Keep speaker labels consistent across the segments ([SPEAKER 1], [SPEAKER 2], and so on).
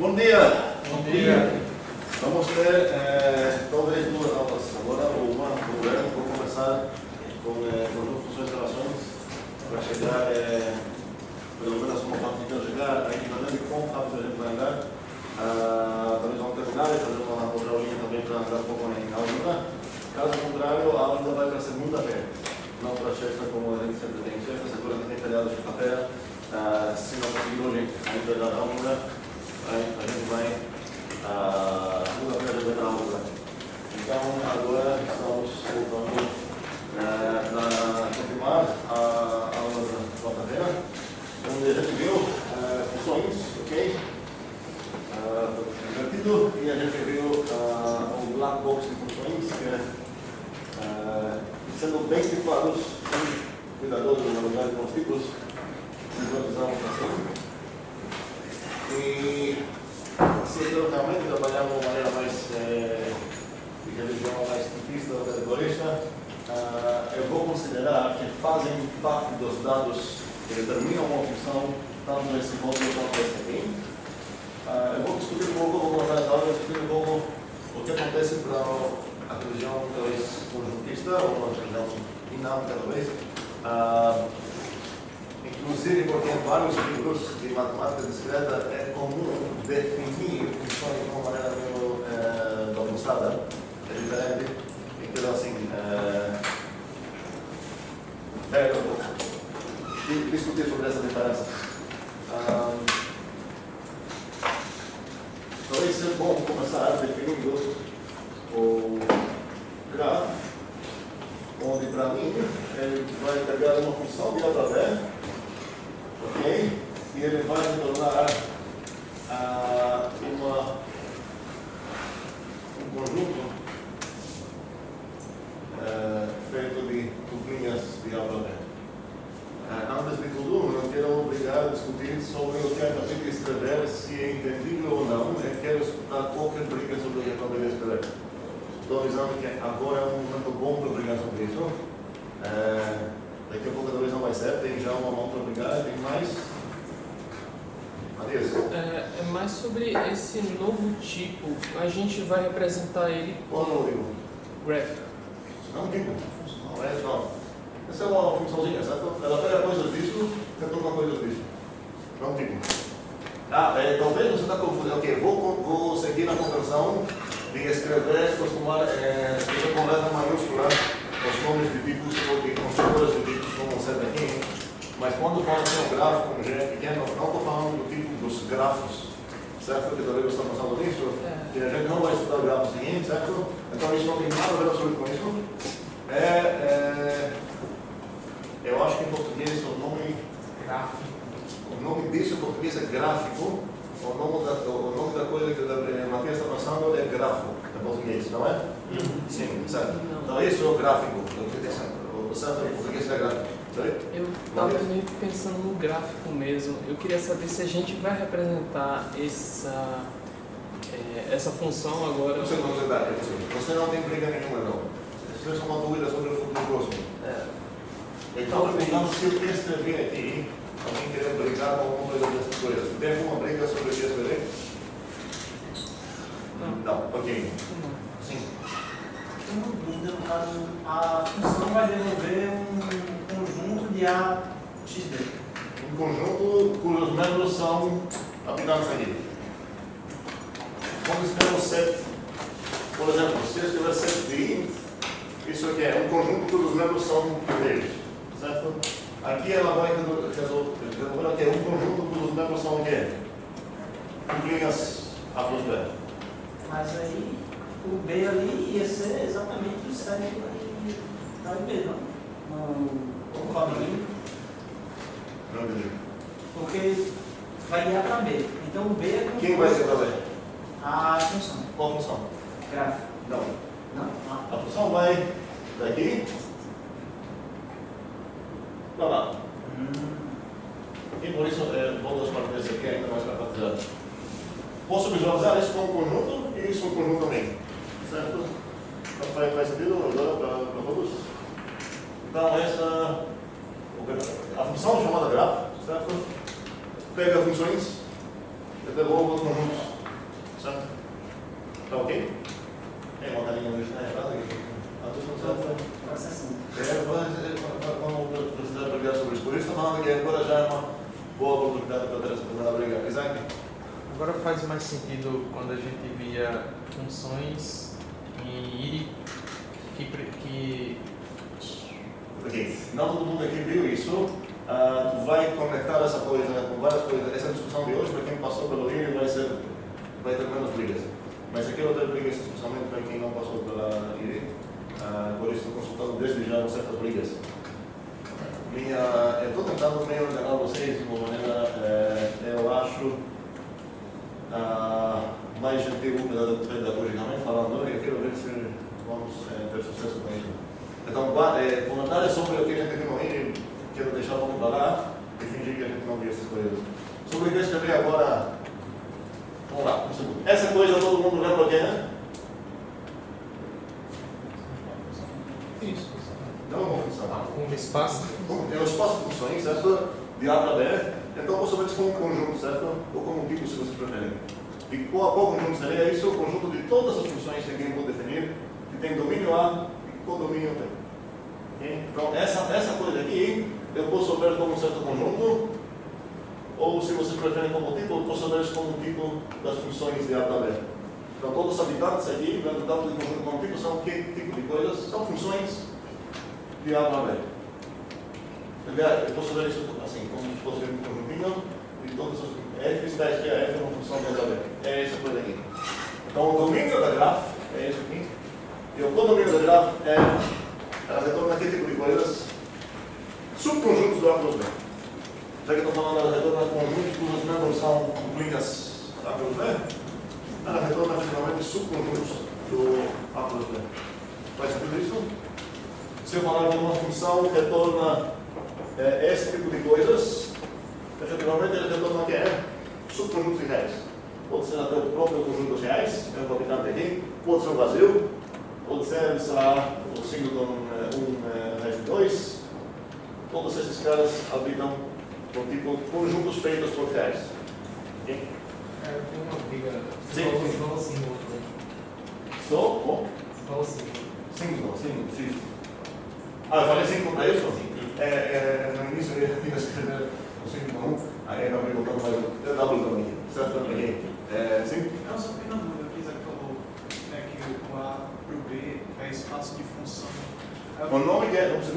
[SPEAKER 1] Bom dia!
[SPEAKER 2] Bom dia!
[SPEAKER 1] Vamos ter talvez duas aulas agora, ou uma por ano. Vou começar com conjunto, funções e relações para chegar, pelo menos uma parte de chegar a equivalente de quão rápido a gente vai andar. Talvez vamos terminar e fazer uma outra aulinha também para andar um pouco em aula. Caso contrário, a aula ainda vai para segunda-feira, não para sexta como a gente sempre tem. Sexta, seguramente tem feriado sexta-feira. Se não conseguir hoje ainda dar aula, a gente vai segunda-feira já vai aula. Então agora estamos voltando a continuar a aula da quarta-feira, onde a gente viu funções, ok? Divertido, e a gente viu o black box de funções, que sendo bem tipados, cuidadosos na verdade com os tipos, visualizamos assim. E se eu realmente trabalhar de uma maneira mais de religião, mais tipista ou categorista, eu vou considerar que fazem parte dos dados que determinam uma função, tanto esse módulo quanto esse aqui. Eu vou discutir um pouco, vou colocar as aulas, discutir um pouco o que acontece para a religião talvez conjuntista ou a religião dinâmica talvez. Inclusive porque em vários livros de matemática discreta é comum definir funções de uma maneira meio bagunçada, é diferente. Então assim, discutir sobre essa diferença. Talvez seja bom começar definindo o grafo, onde para mim ele vai pegar uma função de alta V, ok? E ele vai retornar um conjunto feito de tubinhas de alta V. Antes de tudo, não quero obrigar a discutir sobre o que acabei de escrever, se é entendível ou não. Eu quero escutar qualquer briga sobre o que acabei de escrever. Estou avisando que agora é um momento bom para brigar sobre isso. Daqui a pouco talvez não vai ser, tem já uma mão para brigar, tem mais. Matias?
[SPEAKER 2] É mais sobre esse novo tipo. A gente vai representar ele
[SPEAKER 1] Qual é o tipo?
[SPEAKER 2] graph.
[SPEAKER 1] Não tipo. Não. Essa é uma funçãozinha, certo? Ela pega coisas disso, retorna coisas disso. Não tipo. Talvez você está confundindo. Ok, vou seguir na conversão de escrever, costumar escrever com letra maiúscula os nomes de tipos ou de construtores de tipos como serve aqui. Mas quando falo assim um gráfico com G pequeno, não estou falando do tipo dos grafos, certo? Que talvez você está pensando nisso, que a gente não vai estudar o grafo seguinte, certo? Então isso não tem nada a ver absolutamente com isso. Eu acho que em português o nome disso em português é gráfico. O nome da coisa que a Matheus está pensando é grafo, em português, não é? Sim, certo. Então isso é o gráfico. O certo em português é gráfico.
[SPEAKER 2] Eu estava meio que pensando no gráfico mesmo. Eu queria saber se a gente vai representar essa função agora.
[SPEAKER 1] Você não tem briga nenhuma, não. Isso é uma dúvida sobre o futuro próximo. Então, perguntando se eu quero escrever aqui, alguém queria brigar com alguma coisa dessas coisas. Tem alguma briga sobre o que escrever? Não. Ok. Sim.
[SPEAKER 3] Uma dúvida, no caso, a função vai devolver um conjunto de A, X, D.
[SPEAKER 1] Um conjunto cujos membros são aplicados aqui. Quando escrevo set, por exemplo, se eu escrever set de int, isso aqui é um conjunto cujos membros são inteiros, certo? Aqui ela vai resolver que é um conjunto cujos membros são o quê? Linhas A plus B.
[SPEAKER 3] Mas aí, o B ali ia ser exatamente o set da B, não? O quadrinho.
[SPEAKER 1] Não entendi.
[SPEAKER 3] Porque vai guiar para B. Então o B é como
[SPEAKER 1] Quem vai ser para B?
[SPEAKER 3] a função.
[SPEAKER 1] Qual função?
[SPEAKER 3] Gráfico.
[SPEAKER 1] Não.
[SPEAKER 3] Não.
[SPEAKER 1] A função vai daqui para lá. E por isso vou das partes aqui ainda mais para facilidade. Posso visualizar isso como um conjunto e isso um conjunto também. Certo? Então faz sentido agora para todos? Então a função chamada grafo, certo? Pega funções e devolve os conjuntos. Certo? Tá ok? Tem uma carinha no errado aqui. Vamos precisar brigar sobre isso. Por isso estou falando que agora já é uma boa oportunidade para brigar. Isaac?
[SPEAKER 2] Agora faz mais sentido quando a gente via funções em IRI que
[SPEAKER 1] Ok, não todo mundo aqui viu isso. Tu vai conectar essa coisa com várias coisas. Essa discussão de hoje, para quem passou pelo IRI, vai ter menos brigas. Mas aqui eu tenho brigas especialmente para quem não passou pela IRI. Por isso estou consultando desde já certas brigas. Eu estou tentando meio enganar vocês de uma maneira, eu acho, mais gentil pedagogicamente falando, e eu quero ver se vamos ter sucesso com isso. Então, comentários sobre o que a gente viu no IRI, quero deixar vamos para lá e fingir que a gente não viu essas coisas. Sobre o que eu escrevi agora, vamos lá, um segundo. Essa coisa todo mundo lembra o que é?
[SPEAKER 2] isso.
[SPEAKER 1] Não é uma função.
[SPEAKER 2] Um espaço.
[SPEAKER 1] É um espaço de funções, certo? De A para B. Então, posso ver isso como um conjunto, certo? Ou como um tipo, se vocês preferem. E qual conjunto seria isso? O conjunto de todas as funções que eu vou definir, que tem domínio A e codomínio B. Okay? Então, essa coisa aqui, eu posso ver como um certo conjunto, ou se vocês preferem como tipo, eu posso ver isso como um tipo das funções de A para B. Então, todos os habitantes aqui, dentro do conjunto como tipo, são que tipo de coisas? São funções de A para B. Eu posso ver isso assim, como se fosse um conjuntinho de todas as funções. F está aqui, a F é uma função de A para B. É essa coisa aqui. Então, o domínio da graph é isso aqui. E o codomínio da graph ela retorna que tipo de coisas? Subconjuntos do A plus B. Já que estou falando, ela retorna conjuntos cujos membros são linhas A plus B. Ela retorna finalmente subconjuntos do A plus B. Faz sentido isso? Se eu falar de uma função que retorna esse tipo de coisas, efetivamente ele retorna o que é? Subconjuntos reais. Pode ser até o próprio conjunto dos reais, é o habitante aqui, pode ser um vazio, pode ser, sei lá, o singleton 1 raiz de 2. Todos esses caras habitam com tipo conjuntos feitos por reais. Okay?
[SPEAKER 2] Eu tenho uma briga.
[SPEAKER 1] Sim.
[SPEAKER 2] Você falou assim no outro.
[SPEAKER 1] Só? Oh?
[SPEAKER 2] Você falou assim.
[SPEAKER 1] Sim. Eu falei 5 para isso? No início eu ia escrever o 5 para 1, aí eu acabei botando mais um W também, certo? Sim?
[SPEAKER 4] Não, só fiquei na dúvida, que Isaac falou que o A para o B é espaço de função.
[SPEAKER 1] O nome que a gente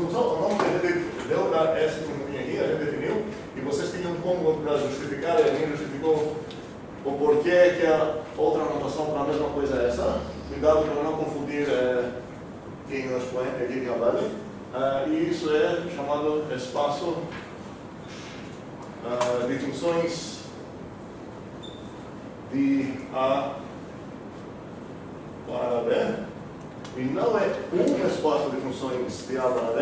[SPEAKER 1] deu para essa conjuntinha aqui, a gente definiu, e vocês tinham como para justificar, e a gente justificou o porquê que a outra anotação para a mesma coisa é essa. Cuidado para não confundir quem é o expoente aqui quem é a base. E isso é chamado espaço de funções de A para B. E não é um espaço de funções de A para B,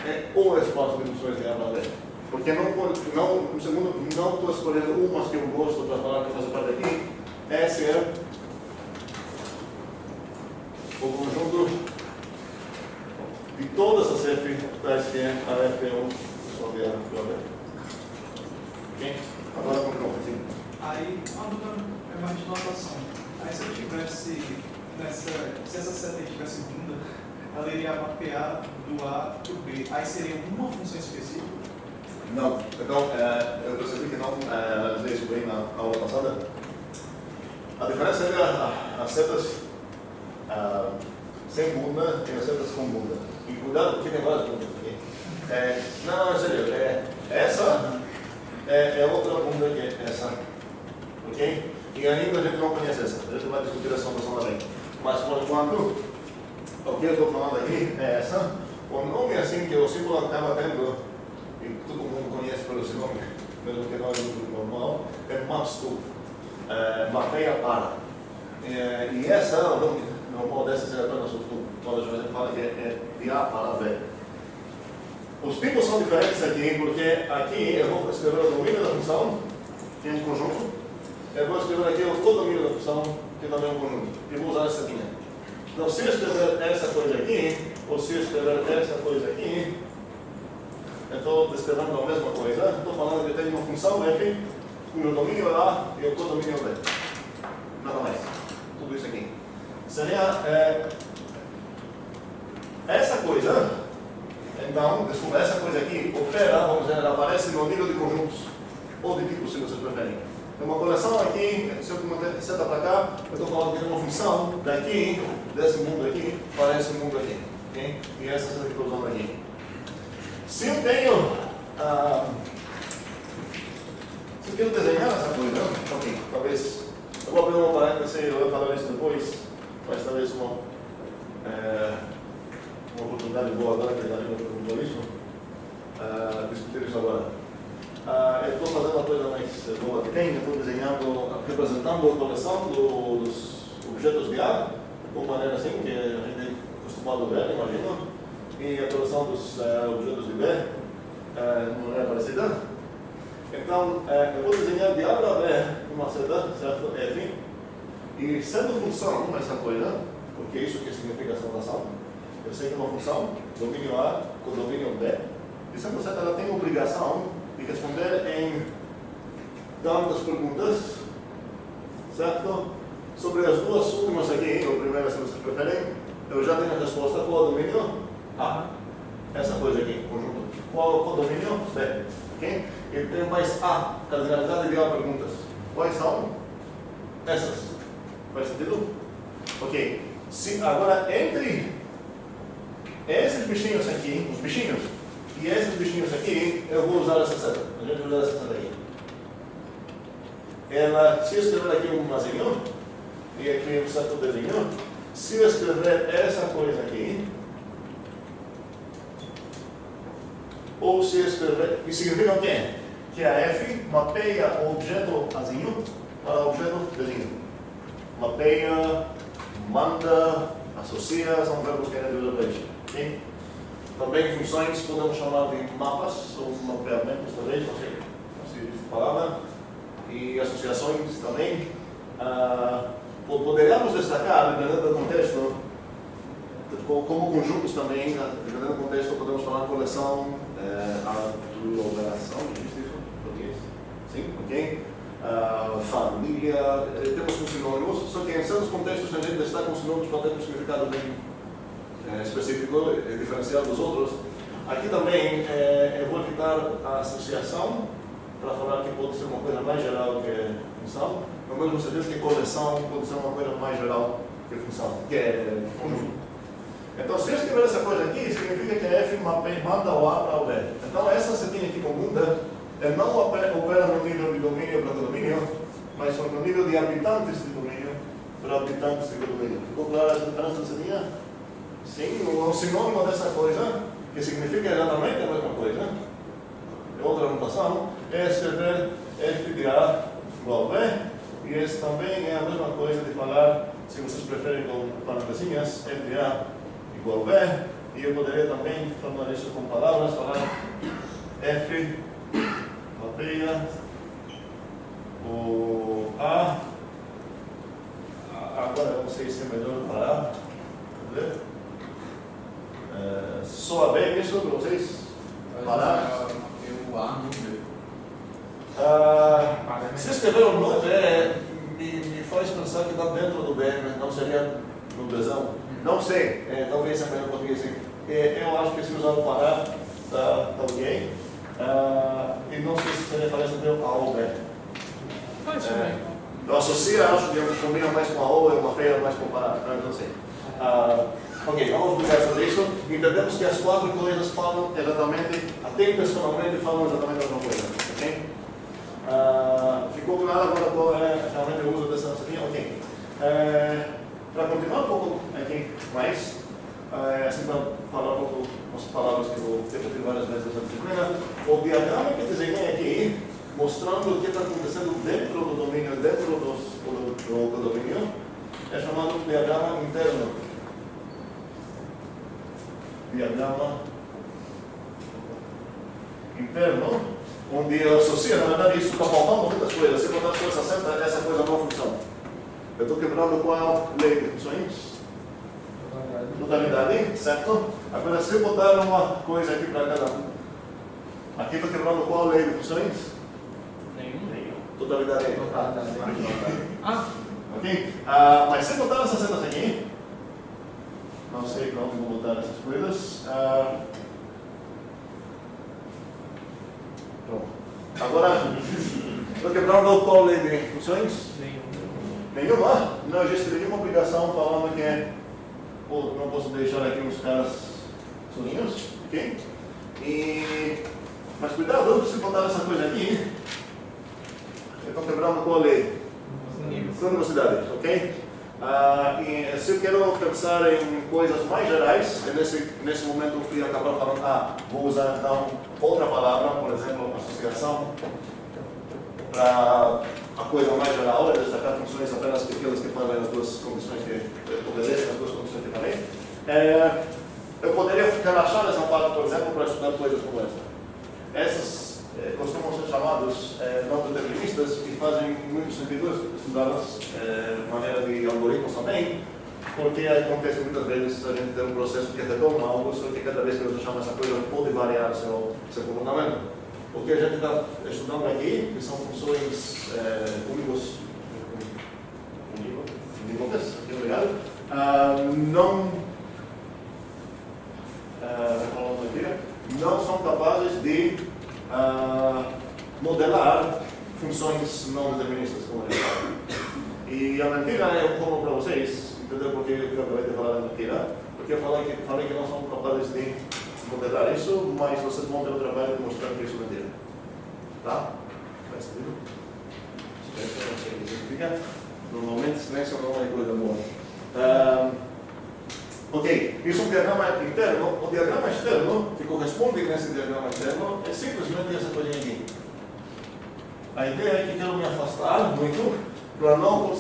[SPEAKER 1] é o espaço de funções de A para B. Porque não estou escolhendo umas que eu gosto para falar que faz parte aqui. Esse é o conjunto de todas as F tais que é a F1 só de A para B. Ok? Agora continua assim.
[SPEAKER 4] Aí, uma dúvida é mais de notação. Aí, se eu tivesse, se essa seta aí tivesse bunda, ela iria mapear do A para o B. Aí seria uma função específica?
[SPEAKER 1] Não. Então, eu percebi que não analisei isso bem na aula passada. A diferença entre as setas sem bunda e as setas com bunda. E cuidado, porque tem várias bundas aqui. Não, é sério. Essa é outra bunda que é essa. Ok? E ainda a gente não conhece essa. A gente vai discutir essa noção também. Mas, por enquanto, o que eu estou falando aqui é essa. O nome assim que o símbolo acaba tendo, e todo mundo conhece pelo seu nome, mesmo que não é muito normal, é maps-to. Mapeia para. E essa, o nome normal dessa é apenas o tu. Todas as vezes a gente fala que é de A para B. Os tipos são diferentes aqui, porque aqui eu vou escrever o domínio da função, que é um conjunto. Eu vou escrever aqui o codomínio da função, que também é um conjunto. E vou usar essa linha. Então, se eu escrever essa coisa aqui, ou se eu escrever essa coisa aqui, eu estou descrevendo a mesma coisa. Estou falando que eu tenho uma função F, cujo domínio é A e o codomínio é B. nada mais. Tudo isso aqui. Seria essa coisa, então, desculpa, essa coisa aqui opera, vamos dizer, ela aparece no nível de conjuntos, ou de tipos, se vocês preferem. É uma coleção aqui, se eu seta para cá, eu estou falando que tem uma função daqui, desse mundo aqui, para esse mundo aqui. Okay? E essa é a que estou usando aqui. Se eu tenho. Se eu quero desenhar essa coisa, ok, talvez. Eu vou abrir uma parêntese, eu vou falar isso depois, mas talvez uma oportunidade boa agora, que a Karina perguntou isso, discutir isso agora. Eu estou fazendo uma coisa mais boa que tem, eu estou desenhando, representando a coleção dos objetos de A, de uma maneira assim, que a gente é acostumado a ver, imagino, e a coleção dos objetos de B, de maneira parecida. Então, eu vou desenhar de A para B uma seta, certo? F, e sendo função essa coisa, porque isso que significa essa notação, eu sei que é uma função, domínio A com domínio B, e sendo seta ela tem a obrigação de responder em tantas perguntas, certo? Sobre as duas últimas aqui, ou primeira se vocês preferem, eu já tenho a resposta. Qual é o domínio? A. Essa coisa aqui, conjunto. Qual é o domínio? B. Okay? E tem mais A, cardinalidade de A perguntas. Quais são? Essas. Faz sentido? Ok. Agora, entre esses bichinhos aqui, os bichinhos, e esses bichinhos aqui, eu vou usar essa seta. A gente vai usar essa seta aqui. Se eu escrever aqui um mazinho, e aqui um certo dedinho, se eu escrever essa coisa aqui, ou se eu escrever, isso significa o quê? Que a F mapeia o objeto azinho para o objeto dedinho. Mapeia, manda, associa, são verbos que a gente usa para isso. Okay? Também funções podemos chamar de mapas ou mapeamentos também, não sei se existe a palavra, e associações também. Poderíamos destacar, dependendo do contexto, como conjuntos também, dependendo do contexto, podemos falar coleção, aglomeração, existe isso em português? Sim, ok? Família, temos uns sinônimos, só que em certos contextos a gente destaca uns sinônimos para ter um significado bem específico e diferenciado dos outros. Aqui também eu vou evitar a associação para falar que pode ser uma coisa mais geral que função, no mesmo sentido que coleção pode ser uma coisa mais geral que função, que é conjunto. Então, se eu escrever essa coisa aqui, significa que a F manda o A para o B. Então, essa setinha aqui comunda não opera no nível de domínio para domínio, mas no nível de habitantes de domínio para habitantes de domínio. Ficou clara essa diferença da setinha? Sim, o sinônimo dessa coisa, que significa exatamente a mesma coisa, é outra notação, é escrever F de A igual a B, e esse também é a mesma coisa de falar, se vocês preferem com parentesinhas, F de A igual a B, e eu poderia também formar isso com palavras, falar F mapeia o A. Agora eu não sei se é melhor parar. Soa bem isso para vocês? Parar?
[SPEAKER 2] O A no B.
[SPEAKER 1] Se escrever o no B, me faz pensar que está dentro do B, não seria no Bzão. Não sei, talvez seja melhor português assim. Eu acho que se usar o parar, está ok. E não sei se seria fazer sobre o A ou B. Eu associo, acho que combina mais com a O e uma feia mais com o parar, não sei. Ok, vamos brigar sobre isso. Entendemos que as quatro coisas falam exatamente, até intencionalmente falam exatamente a mesma coisa. Okay? Ficou claro agora qual é realmente o uso dessa linha? Ok. Para continuar um pouco aqui mais, assim para falar um pouco as palavras que eu vou repetir várias vezes nessa disciplina, o diagrama que desenhei aqui, mostrando o que está acontecendo dentro do domínio, dentro do domínio, é chamado diagrama interno. Diagrama interno, onde eu associo, na verdade isso está faltando muitas coisas, se botar as coisas certas, essa coisa não funciona. Eu estou quebrando qual lei de funções? Totalidade, certo? Agora se eu botar uma coisa aqui para cada um, aqui estou quebrando qual lei de funções?
[SPEAKER 2] Nenhum.
[SPEAKER 1] Totalidade. Ok? Mas se botar essas setas aqui, não sei para onde vou botar essas coisas. Pronto. Agora, estou quebrando qual lei de funções? Nenhuma? Não existe nenhuma obrigação falando que não posso deixar aqui uns caras sozinhos, ok? Mas cuidado, se botar essa coisa aqui, eu estou quebrando qual lei? Velocidade, ok? E se eu quero pensar em coisas mais gerais, nesse momento eu fui acabar falando, vou usar então outra palavra, por exemplo, associação, para a coisa mais geral, é destacar funções apenas aquelas que fazem as duas condições que obedecem as duas condições que falei. Eu poderia relaxar essa parte, por exemplo, para estudar coisas como essa. Essas costumam ser chamados não deterministas e fazem muito sentido estudá-las de maneira de algoritmos também, porque acontece muitas vezes a gente tem um processo que retoma algo, só que cada vez que você chama essa coisa pode variar seu comportamento. O que a gente está estudando aqui, que são funções unívocas, obrigado, não são capazes de modelar funções não deterministas, como ele fala. E a mentira eu como para vocês, entendeu por que eu acabei de falar a mentira? Porque eu falei que não são capazes de modelar isso, mas vocês vão ter o trabalho de mostrar que isso é mentira. Tá? Faz sentido? Silêncio não sei o que significa. Normalmente silêncio não é coisa boa. Ok, isso é um diagrama interno. O diagrama externo, que corresponde com esse diagrama externo, é simplesmente essa coisinha aqui. A ideia é que quero me afastar muito para não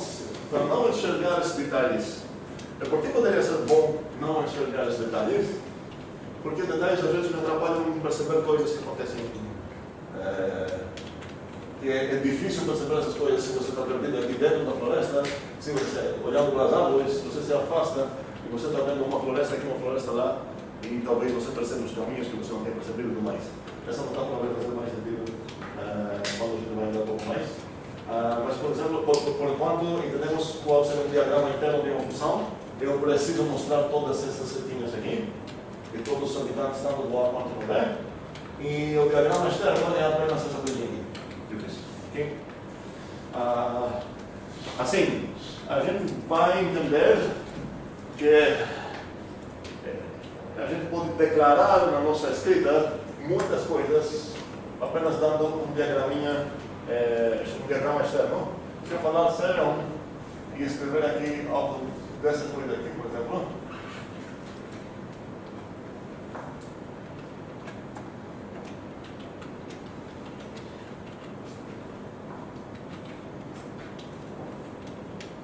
[SPEAKER 1] enxergar esses detalhes. Por que poderia ser bom não enxergar esses detalhes? Porque detalhes às vezes me atrapalham em perceber coisas que acontecem. É difícil perceber essas coisas se você está perdido aqui dentro da floresta, se você olhando para as árvores, você se afasta e você está vendo uma floresta aqui, uma floresta lá, e talvez você perceba os caminhos que você não tem percebido e tudo mais. Essa metáfora vai fazer mais sentido quando a gente vai andar um pouco mais. Mas, por exemplo, por enquanto entendemos qual será o diagrama interno de uma função, eu preciso mostrar todas essas setinhas aqui, e todos os habitantes estão do A quanto no B, e o diagrama externo é apenas essa coisinha aqui. Okay? Assim, a gente vai entender que a gente pode declarar na nossa escrita muitas coisas apenas dando um diagrama externo. Se eu falar sério e escrever aqui algo dessa coisa aqui, por exemplo,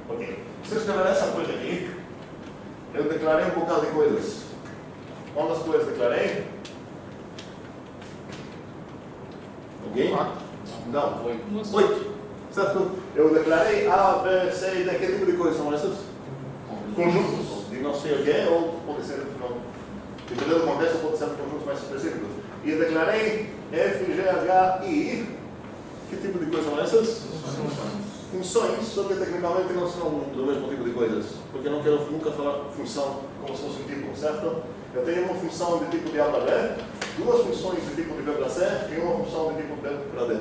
[SPEAKER 1] ok. Se eu escrever essa coisa aqui, eu declarei um bocado de coisas. Quantas coisas declarei? Alguém? Não. 8. Certo? Eu declarei A, B, C e D. Que tipo de coisas são essas? Conjuntos. De não sei o que, ou pode ser, dependendo do contexto, pode ser conjuntos mais específicos. E eu declarei F, G, H, I. Que tipo de coisas são essas? Funções, só que tecnicamente não são do mesmo tipo de coisas, porque eu não quero nunca falar função como se fosse um tipo, certo? Eu tenho uma função de tipo de A para B, duas funções de tipo de B para C e uma função de tipo B para D.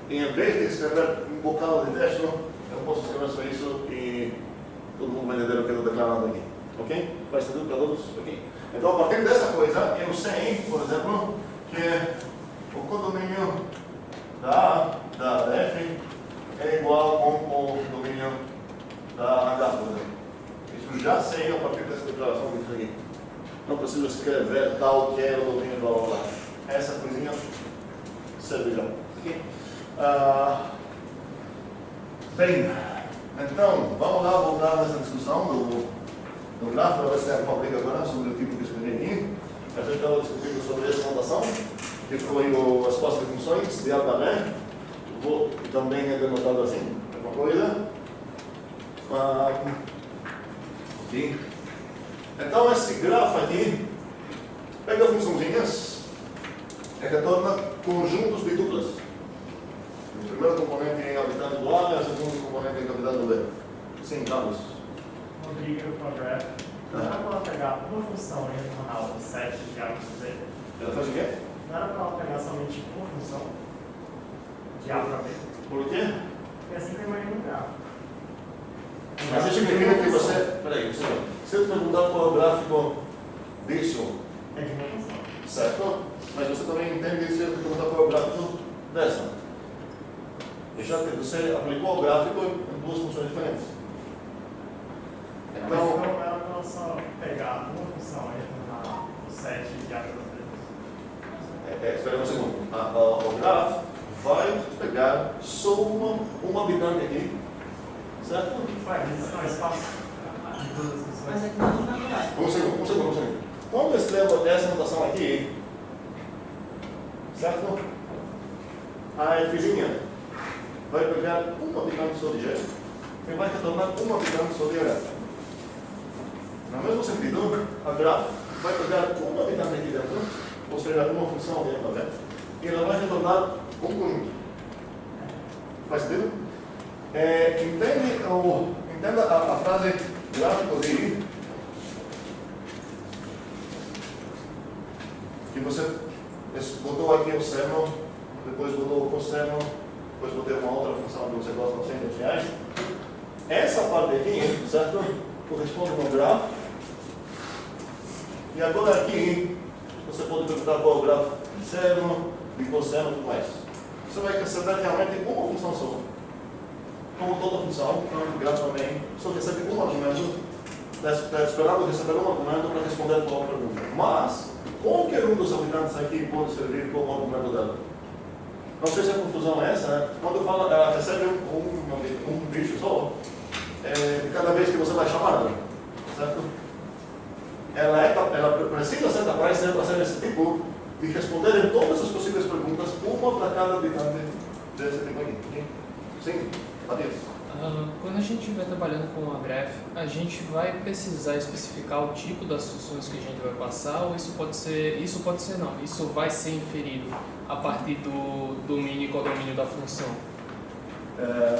[SPEAKER 1] E em vez de escrever um bocado de texto, eu posso escrever só isso e todo mundo vai entender o que eu estou declarando aqui. Ok? Faz sentido para todos? Ok. Então, a partir dessa coisa, eu sei, por exemplo, que o condomínio da F é igual com o domínio da H, por exemplo. Isso já sei a partir dessa declaração disso aqui. Não preciso escrever tal que é o domínio blá blá blá. Essa coisinha serve já. Okay. Bem, então, vamos lá voltar nessa discussão do gráfico, para ver se tem alguma briga agora sobre o tipo que escrevi aqui. A gente estava discutindo sobre essa notação, que foi a resposta de funções de A para B. Também é denotado assim, alguma coisa. Ok. Então esse grafo aqui pega funçãozinhas e retorna conjuntos de duplas. O primeiro componente em habitante do A e o segundo componente em habitante do B. Sim, Carlos.
[SPEAKER 5] Rodrigo com a graph. Não era para ela pegar uma função e retornar o set de A para B?
[SPEAKER 1] Ela faz o quê?
[SPEAKER 5] Não era para ela pegar somente uma função de A para B?
[SPEAKER 1] Por quê?
[SPEAKER 5] Porque assim que eu imagino o gráfico.
[SPEAKER 1] Mas isso significa que você... Peraí, se eu te perguntar qual é o gráfico disso,
[SPEAKER 5] É de uma função.
[SPEAKER 1] certo? Mas você também entende se eu te perguntar qual é o gráfico dessa. Deixa que você aplicou o gráfico em duas funções diferentes.
[SPEAKER 5] Mas
[SPEAKER 1] Então,
[SPEAKER 5] então era para ela só pegar uma função e retornar o set de A para B?
[SPEAKER 1] espera um segundo. O grafo vai pegar só uma habitante aqui, certo?
[SPEAKER 5] Vai, mas isso não é espaço de duas
[SPEAKER 3] Mas
[SPEAKER 5] funções.
[SPEAKER 3] é que não é natural.
[SPEAKER 1] Um segundo. Quando eu escrevo essa notação aqui, certo? A Fzinha vai pegar uma habitante só de G e vai retornar uma habitante só de H. No mesmo sentido, a graph vai pegar uma habitante aqui dentro, ou seja, uma função de A para B, e ela vai retornar um conjunto. Faz sentido? Entenda a frase gráfico de I, que você botou aqui o seno, depois botou o cosseno, depois botei uma outra função que você gosta de 100 reais. Essa parte aqui, certo? Corresponde ao grafo. E agora aqui, você pode perguntar qual é o grafo de seno, de cosseno e tudo mais. Você vai receber realmente uma função só. Como toda função, o grafo também só recebe um argumento, está esperando receber um argumento para responder qual a pergunta. Mas, qualquer um dos habitantes aqui pode servir como argumento dela. Não sei se a confusão é essa, né? Quando fala, ela recebe um bicho só, cada vez que você vai chamar ela, certo? Ela precisa ser capaz de fazer esse tipo de responder em todas as possíveis perguntas, uma para cada habitante desse tipo aqui. Sim? Matias?
[SPEAKER 2] Quando a gente estiver trabalhando com a graph, a gente vai precisar especificar o tipo das funções que a gente vai passar, ou isso pode ser não, isso vai ser inferido a partir do domínio e codomínio da função.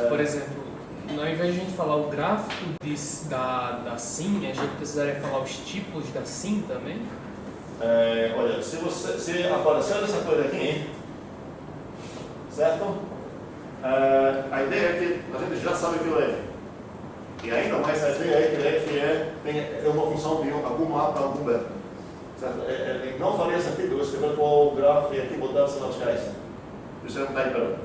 [SPEAKER 2] Por exemplo, ao invés de a gente falar o gráfico da sim, a gente precisaria falar os tipos da sim também?
[SPEAKER 1] Olha, se aparecer essa coisa aqui, certo? A ideia é que a gente já sabe que o F. E ainda mais a ideia é que o F é uma função de algum A para algum B. Certo? Não faria sentido eu escrever qual o grafo e aqui botar as radicais. Isso é um typo.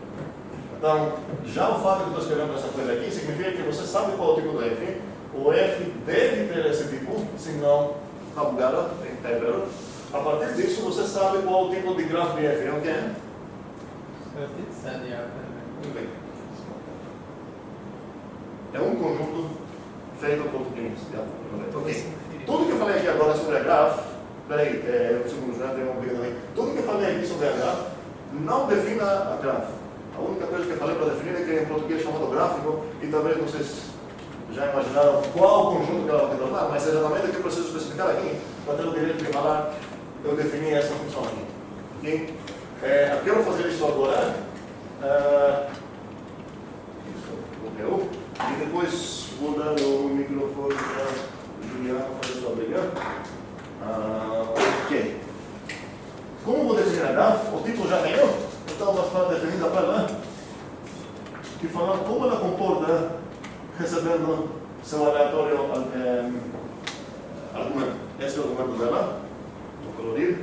[SPEAKER 1] Então, já o fato de eu estou escrevendo essa coisa aqui significa que você sabe qual é o tipo do F. O F deve ter esse tipo, senão está bugado, tem typo. A partir disso, você sabe qual é o tipo de grafo de F. O que é? Muito bem. É um conjunto feito por pequenos. Okay. Tudo que eu falei aqui agora sobre a graph, peraí, um segundo, já deu uma briga também. Tudo que eu falei aqui sobre a graph não define a graph. A única coisa que eu falei para definir é que em português chamado gráfico, e talvez vocês já imaginaram qual conjunto que ela vai retornar, mas exatamente o que eu preciso especificar aqui, para ter o direito de falar, eu defini essa função aqui. Okay? Eu quero fazer isso agora. E depois vou dar o microfone para Juliana fazer sua briga. Ok. Como vou definir a graph? O título já tenho, então vou estar definindo a tabela que fala como ela comporta recebendo seu aleatório argumento. Esse é o argumento dela, vou colorir.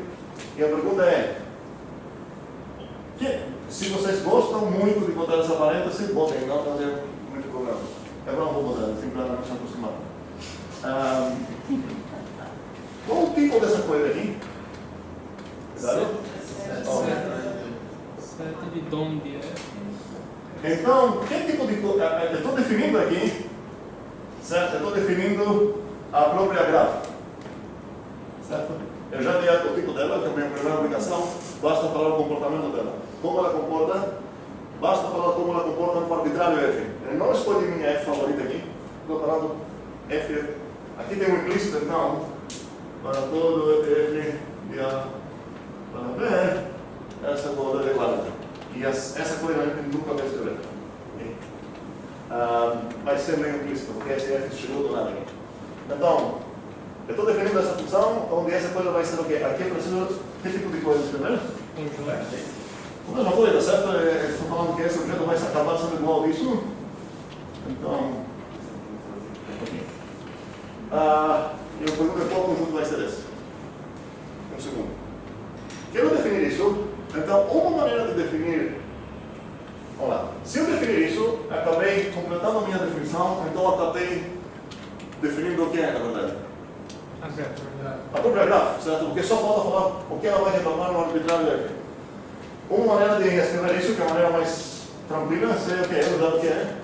[SPEAKER 1] E a pergunta é: se vocês gostam muito de botar essa parêntese, botem, não fazer muito problema. Eu não vou botar, sempre para não se aproximar. Qual o tipo dessa coisa aqui? Sabe?
[SPEAKER 2] Sete de dom de F.
[SPEAKER 1] Então, que tipo de coisa? Eu estou definindo aqui, certo? Eu estou definindo a própria graph. Certo? Eu já dei o tipo dela, que é a minha primeira aplicação, basta falar o comportamento dela. Como ela comporta, basta falar como ela comporta no arbitrário F. Eu não escolhi minha F favorita aqui, estou falando F. Aqui tem um implícito, então, para todo F de A para B, essa coisa declarada. E essa coisa a gente nunca vai escrever. Okay? vai ser meio implícita, porque esse f chegou do nada aqui. Então, eu estou definindo essa função, onde essa coisa vai ser o quê? Aqui eu preciso, que tipo de coisa escrever?
[SPEAKER 2] Conjunto.
[SPEAKER 1] A mesma coisa, certo? Estou falando que esse objeto vai acabar sendo igual a isso. Então, eu pergunto qual conjunto vai ser esse. Um segundo. Quero definir isso. Então, uma maneira de definir. Vamos lá. Se eu definir isso, acabei completando a minha definição, então acabei definindo o que é, na verdade. A própria graf, certo? Porque só falta falar o que ela vai retornar no arbitrário f. Uma maneira de escrever isso, que é a maneira mais tranquila, seria o que é? Usar o que é?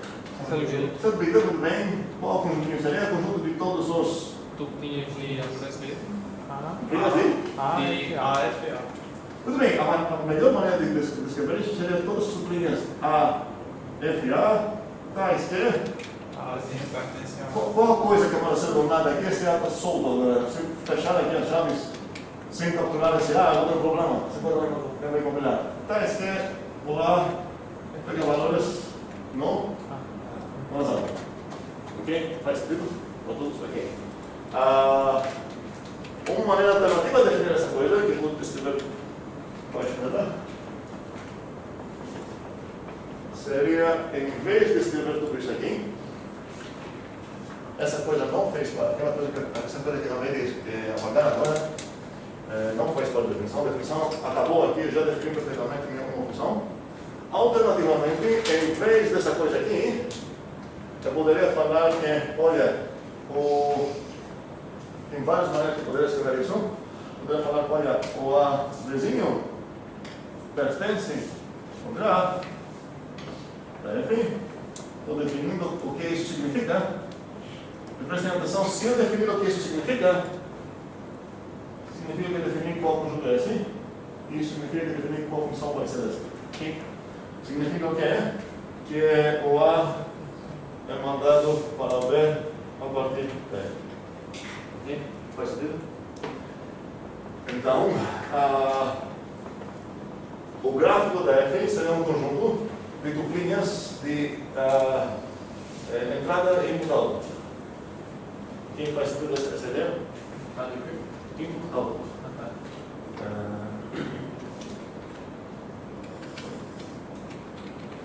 [SPEAKER 1] Sabida, muito bem. Qual conjuntinho seria? O conjunto de todos os
[SPEAKER 2] Tupinhas de ASB.
[SPEAKER 1] de
[SPEAKER 2] AFA.
[SPEAKER 1] Muito bem, a melhor maneira de escrever isso seria todas as sublinhas A, F, A, tais que. Qual coisa que apareceu do nada aqui, esse A está solto. Se fechar aqui as chaves sem capturar esse A, não tem problema. Você pode compilar. Tais que, vou lá, pegar valores no razão. Ok? Faz sentido? Para tudo isso aqui. Uma maneira alternativa de definir essa coisa, que eu vou descrever para a esquerda, seria, em vez de escrever tudo isso aqui, essa coisa não fez parte, aquela coisa que eu acabei de apagar agora, não faz parte da definição. A definição acabou aqui, eu já defini perfeitamente minha função. Alternativamente, em vez dessa coisa aqui, eu poderia falar que, olha, tem várias maneiras de poder escrever isso. Poderia falar, olha, o ABzinho pertence ao graf da F. Estou definindo o que isso significa. E prestem atenção, se eu definir o que isso significa que definir qual conjunto é esse. Isso significa que definir qual função vai ser essa. Okay? Significa o que é? Que o A é mandado para o B a partir de B. Ok? Faz sentido? Então, o gráfico da F seria um conjunto de tuplinhas de entrada e input output. Quem faz sentido essa ideia? Input output.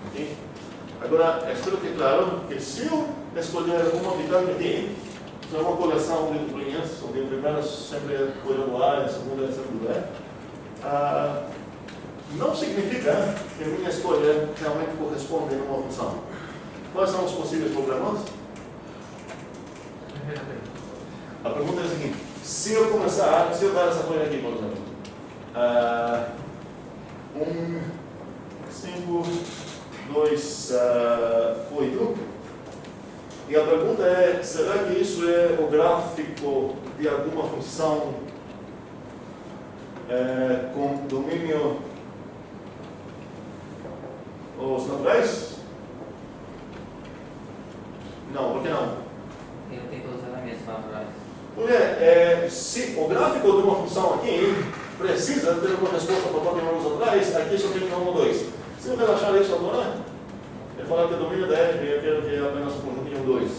[SPEAKER 1] Ok? Agora, espero que claro que se eu escolher uma unidade aqui, isso é uma coleção de tuplinhas, onde a primeira sempre é coisa do A, a segunda é sempre do B. Não significa que a minha escolha realmente corresponde a uma função. Quais são os possíveis problemas? A pergunta é a seguinte: se eu dar essa coisa aqui, por exemplo, 5, 2, 8, e a pergunta é: será que isso é o gráfico de alguma função com domínio os naturais? Não, por que não?
[SPEAKER 6] Eu tenho que usar a mesma naturais.
[SPEAKER 1] Porque se o gráfico de uma função aqui precisa ter uma resposta para qualquer número naturais, aqui só tem 1 ou 2. Se eu relaxar isso agora, eu falar que o domínio da F, eu quero que é apenas um conjuntinho 2.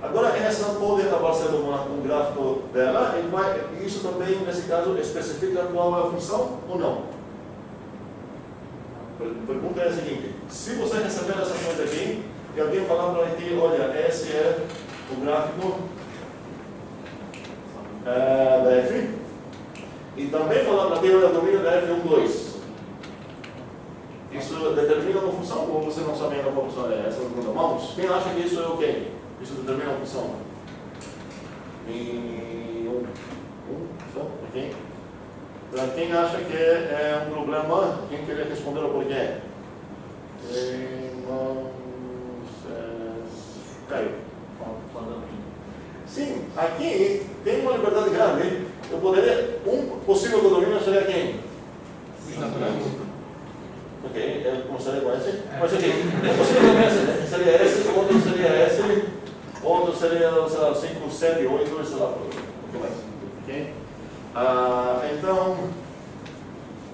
[SPEAKER 1] Agora, essa pode acabar sendo um gráfico dela, e isso também, nesse caso, especifica qual é a função ou não. A pergunta é a seguinte: se você receber essa coisa aqui, e alguém falar para ti, olha, esse é o gráfico da F, e também falar para ti, olha, o domínio da F é 1, 2. Isso determina uma função ou você não sabe ainda qual função é? Essa pergunta. Vamos, quem acha que isso é ok? Isso determina uma função. Só, ok? Para quem acha que é um problema, quem queria responder o porquê? Caiu. Sim, aqui tem uma liberdade grande. Eu poderia, um possível condomínio seria quem? Ok, eu começaria com esse. Mas ok, o possível condomínio seria esse, outro seria esse, outro seria, sei lá, 5, 7, 8, sei lá, ok? Então,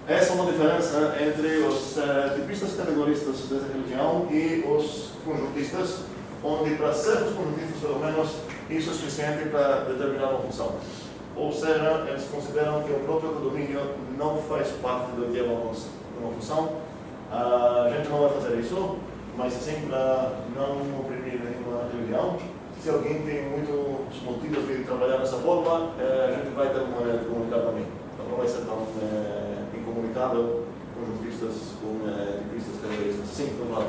[SPEAKER 1] essa é uma diferença entre os tipistas categoristas dessa religião e os conjuntistas, onde para certos conjuntos, pelo menos, isso é suficiente para determinar uma função. Ou seja, eles consideram que o próprio condomínio não faz parte do que é uma função. A gente não vai fazer isso, mas assim, para não oprimir nenhuma reunião, se alguém tem muitos motivos de trabalhar dessa forma, a gente vai ter uma maneira de comunicar também. Então não vai ser tão incomunicável conjuntistas com tipistas terroristas. Sim, vamos lá.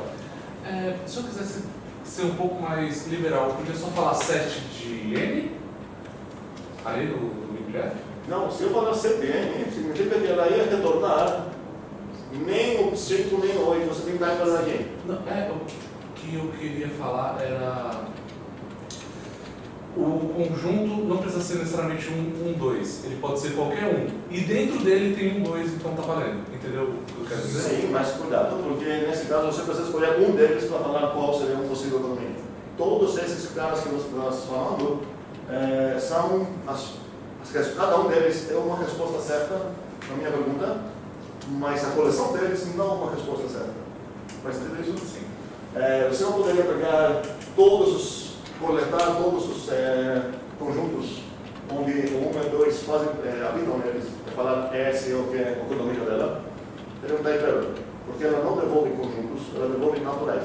[SPEAKER 7] Se eu quisesse ser um pouco mais liberal, eu podia só falar set de N? Ali no LibGraph?
[SPEAKER 1] Não, se eu falar CPN, significa que ela ia retornar nem o 5 nem o 8, você tem que dar para aqui.
[SPEAKER 7] Não, o que eu queria falar era... O conjunto não precisa ser necessariamente um 2, ele pode ser qualquer um. E dentro dele tem um 2, então tá valendo. Entendeu o que eu quero dizer?
[SPEAKER 1] Sim, mas cuidado, porque nesse caso você precisa escolher um deles para falar qual seria um possível domínio. Todos esses caras que nós estamos falando são cada um deles é uma resposta certa na minha pergunta, mas a coleção deles não é uma resposta certa. Faz sentido isso? Sim. Você não poderia pegar coletar todos os conjuntos onde o 1 e 2 habitam neles, e falar esse é o condomínio dela. Ele não está aí, porque ela não devolve conjuntos, ela devolve naturais.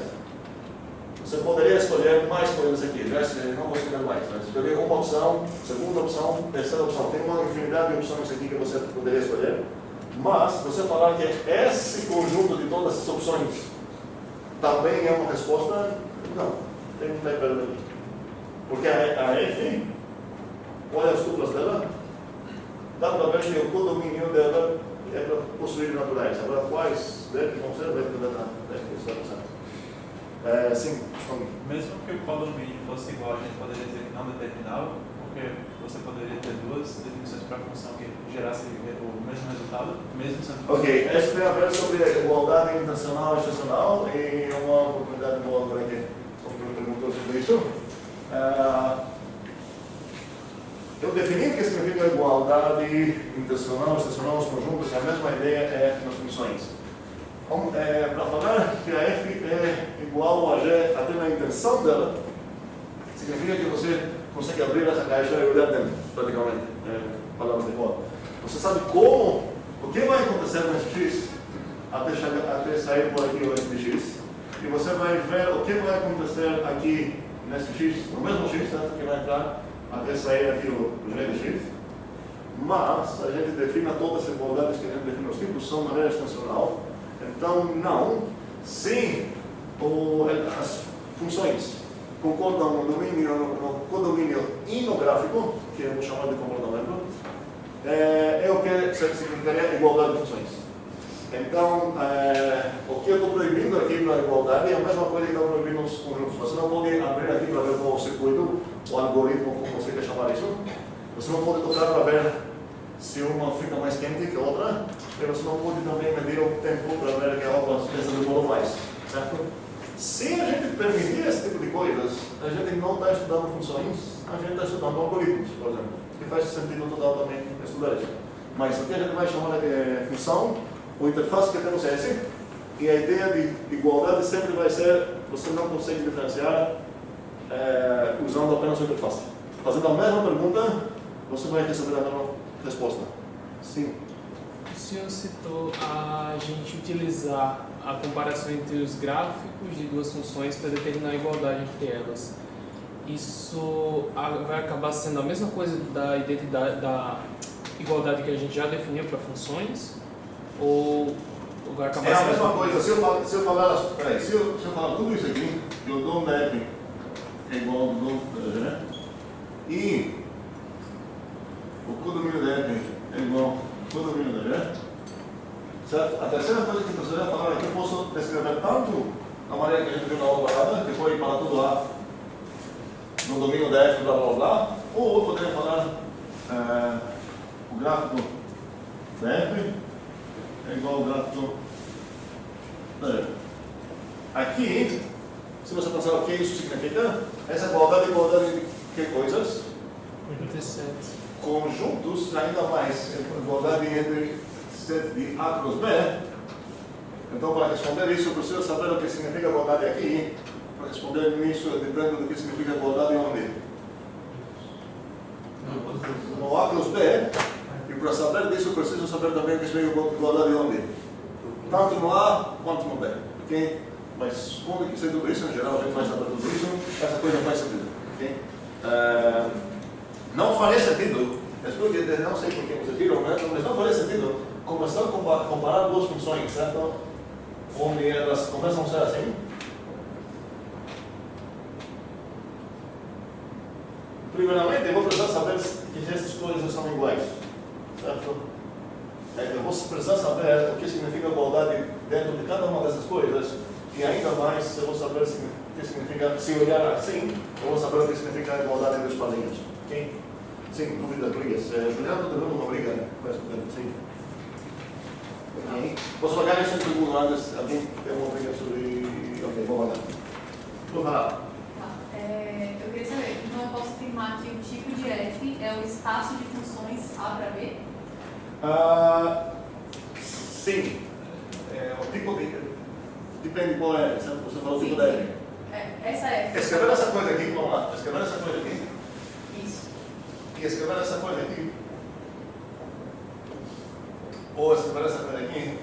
[SPEAKER 1] Você poderia escolher mais coisas aqui, não vou escolher mais. Né? Escolher uma opção, segunda opção, terceira opção. Tem uma infinidade de opções aqui que você poderia escolher. Mas, você falar que esse conjunto de todas as opções também é uma resposta, não. Tem que estar perto aqui. Porque a F, olha as tuplas dela, dá para ver que o condomínio dela é para possuir naturais. Agora, quais deles vão ser, deve estar. Sim,
[SPEAKER 8] mesmo que o condomínio fosse igual, a gente poderia dizer que não determinava, porque você poderia ter duas definições para a função que gerasse o mesmo resultado, mesmo sendo...
[SPEAKER 1] Ok, essa tem a ver sobre a igualdade intencional e excepcional, e uma oportunidade boa para quem perguntou sobre isso. Eu defini o que significa igualdade intencional e excepcional nos conjuntos, a mesma ideia nas funções. Para falar que a F é igual a G até na intenção dela, significa que você consegue abrir essa caixa e olhar dentro, praticamente, palavras de moda. Você sabe o que vai acontecer nesse X até sair por aqui o S de X, e você vai ver o que vai acontecer aqui nesse X, no mesmo X, certo? Que vai entrar até sair aqui o G de X. Mas a gente define todas as igualdades que a gente define os tipos são de maneira extensional. Então, não, se as funções concordam no condomínio inográfico, que eu vou chamar de comportamento, é o que significaria igualdade de funções. Então, o que eu estou proibindo aqui na igualdade é a mesma coisa que estou proibindo nos conjuntos. Você não pode abrir aqui para ver qual o circuito, o algoritmo, como você quer chamar isso. Você não pode tocar para ver se uma fica mais quente que a outra, e você não pode também medir o tempo para ver que a outra se demorou mais, certo? Se a gente permitir esse tipo de coisas, a gente não está estudando funções, a gente está estudando algoritmos, por exemplo, que faz sentido total também estudar isso. Mas o que a gente vai chamar de função, o interface que temos é esse, e a ideia de igualdade sempre vai ser, você não consegue diferenciar usando apenas o interface. Fazendo a mesma pergunta, você vai receber a mesma resposta. Sim.
[SPEAKER 2] O senhor citou a gente utilizar a comparação entre os gráficos de duas funções para determinar a igualdade entre elas. Isso vai acabar sendo a mesma coisa da identidade, da igualdade que a gente já definiu para funções? Ou vai acabar
[SPEAKER 1] sendo...
[SPEAKER 2] a
[SPEAKER 1] mesma coisa. Se eu falar tudo isso aqui, eu dou um F é igual ao do né? E o condomínio da F é igual ao condomínio da G, certo? A terceira coisa que eu precisaria falar é que eu posso descrever tanto a maneira que a gente viu na aula parada, que foi para tudo lá no domínio da F, blá blá blá, ou eu poderia falar o gráfico da F é igual ao gráfico da G. Aqui, se você pensar o que isso significa, essa igualdade de que coisas?
[SPEAKER 2] 87.
[SPEAKER 1] Conjuntos, ainda mais, igualdade entre set de A cruz B. Então, para responder isso, eu preciso saber o que significa igualdade aqui. para responder nisso, depende do que significa igualdade onde. No A plus B, e para saber disso, preciso saber também o que significa igualdade onde. Tanto no A quanto no B. Okay? Mas quando que sei tudo isso, em geral, a gente vai saber tudo isso, essa coisa faz sentido. Okay? Não faria sentido, não sei por que vocês viram, né? Mas não faria sentido começar a comparar duas funções, certo? Onde elas começam a ser assim. Primeiramente, eu vou precisar saber que essas coisas são iguais, certo? Eu vou precisar saber o que significa igualdade dentro de cada uma dessas coisas e ainda mais eu vou saber o que significa, se olhar assim, eu vou saber o que significa a igualdade dos palinhos. Ok? Sim, dúvidas, brigas. Juliano, estou tendo uma briga, sim. Okay. Posso pagar isso em segundo antes, alguém tem uma briga sobre... Ok, vou pagar. Vou falar.
[SPEAKER 9] Eu queria saber, então eu posso afirmar que o tipo de F é o espaço de funções A para B?
[SPEAKER 1] Sim. O tipo de... Depende qual é, certo? Você falou o tipo de F.
[SPEAKER 9] Essa F.
[SPEAKER 1] Escrever essa coisa aqui, vamos lá. Escrever essa coisa aqui.
[SPEAKER 9] Isso.
[SPEAKER 1] E escrever essa coisa aqui. Ou escrever essa coisa aqui.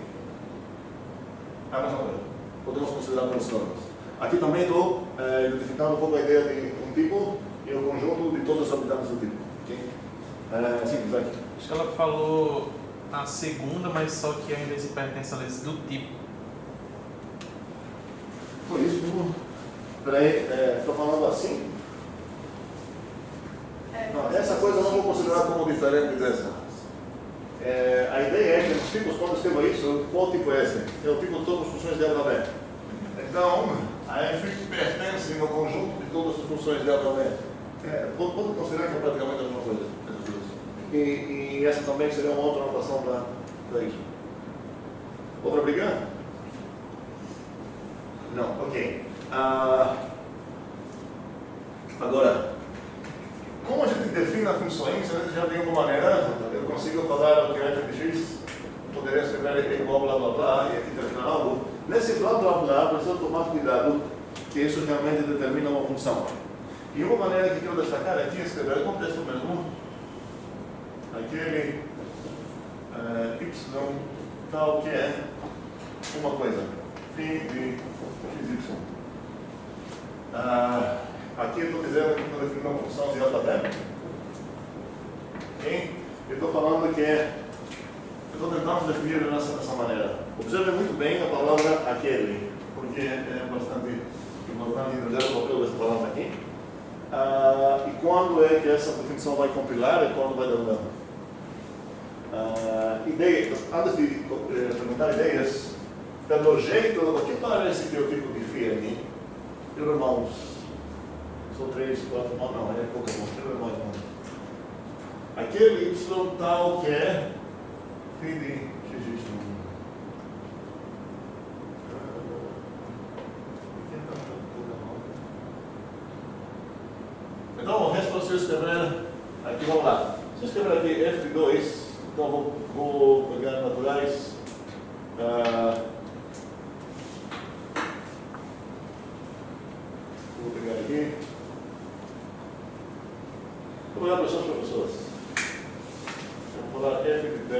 [SPEAKER 1] É a mesma coisa. Podemos considerar como sinônimos. Aqui também estou identificando um pouco a ideia de um tipo e o conjunto de todos os habitantes do tipo. Okay? Sim, Isaac.
[SPEAKER 8] Acho que ela falou a segunda, mas só que ao invés de pertença ela diz do tipo.
[SPEAKER 1] Por isso, peraí, estou falando assim? Não, essa coisa eu não vou considerar como diferente dessa. A ideia é que nos tipos, quando eu escrevo isso, qual tipo é esse? É o tipo de todas as funções de A para B. Então, a F pertence no conjunto de todas as funções de A para B. Pode considerar que é praticamente a mesma coisa. E essa também seria uma outra anotação para isso. Outra briga? Não, ok. Agora, como a gente define as funções, a gente já tem uma maneira, eu consigo falar o que é f de x, poderia escrever igual blá blá blá e aqui terminar algo. Nesse blá blá blá, precisa tomar cuidado que isso realmente determina uma função. E uma maneira que quero destacar aqui é escrever o contexto mesmo, aquele y tal que é uma coisa, φ de xy. Aqui eu estou dizendo que estou definindo uma função de A para B. Okay? Eu estou falando que eu estou tentando definir dessa maneira. Observe muito bem a palavra aquele, porque é bastante importante entender o papel dessa palavra aqui. E quando é que essa definição vai compilar e quando vai dar lugar? Antes de perguntar ideias, pelo jeito, o que parece que é o tipo de φ aqui? Irmãos. São 3, 4, não, é pouco irmãos, irmãos. Aquele y tal que é φ de xy. Então, o resto se eu escrever aqui, vamos lá. Se eu escrever aqui f de 2, então vou pegar naturais. Vou pegar aqui. Vou olhar para os seus professores. Vou falar f de t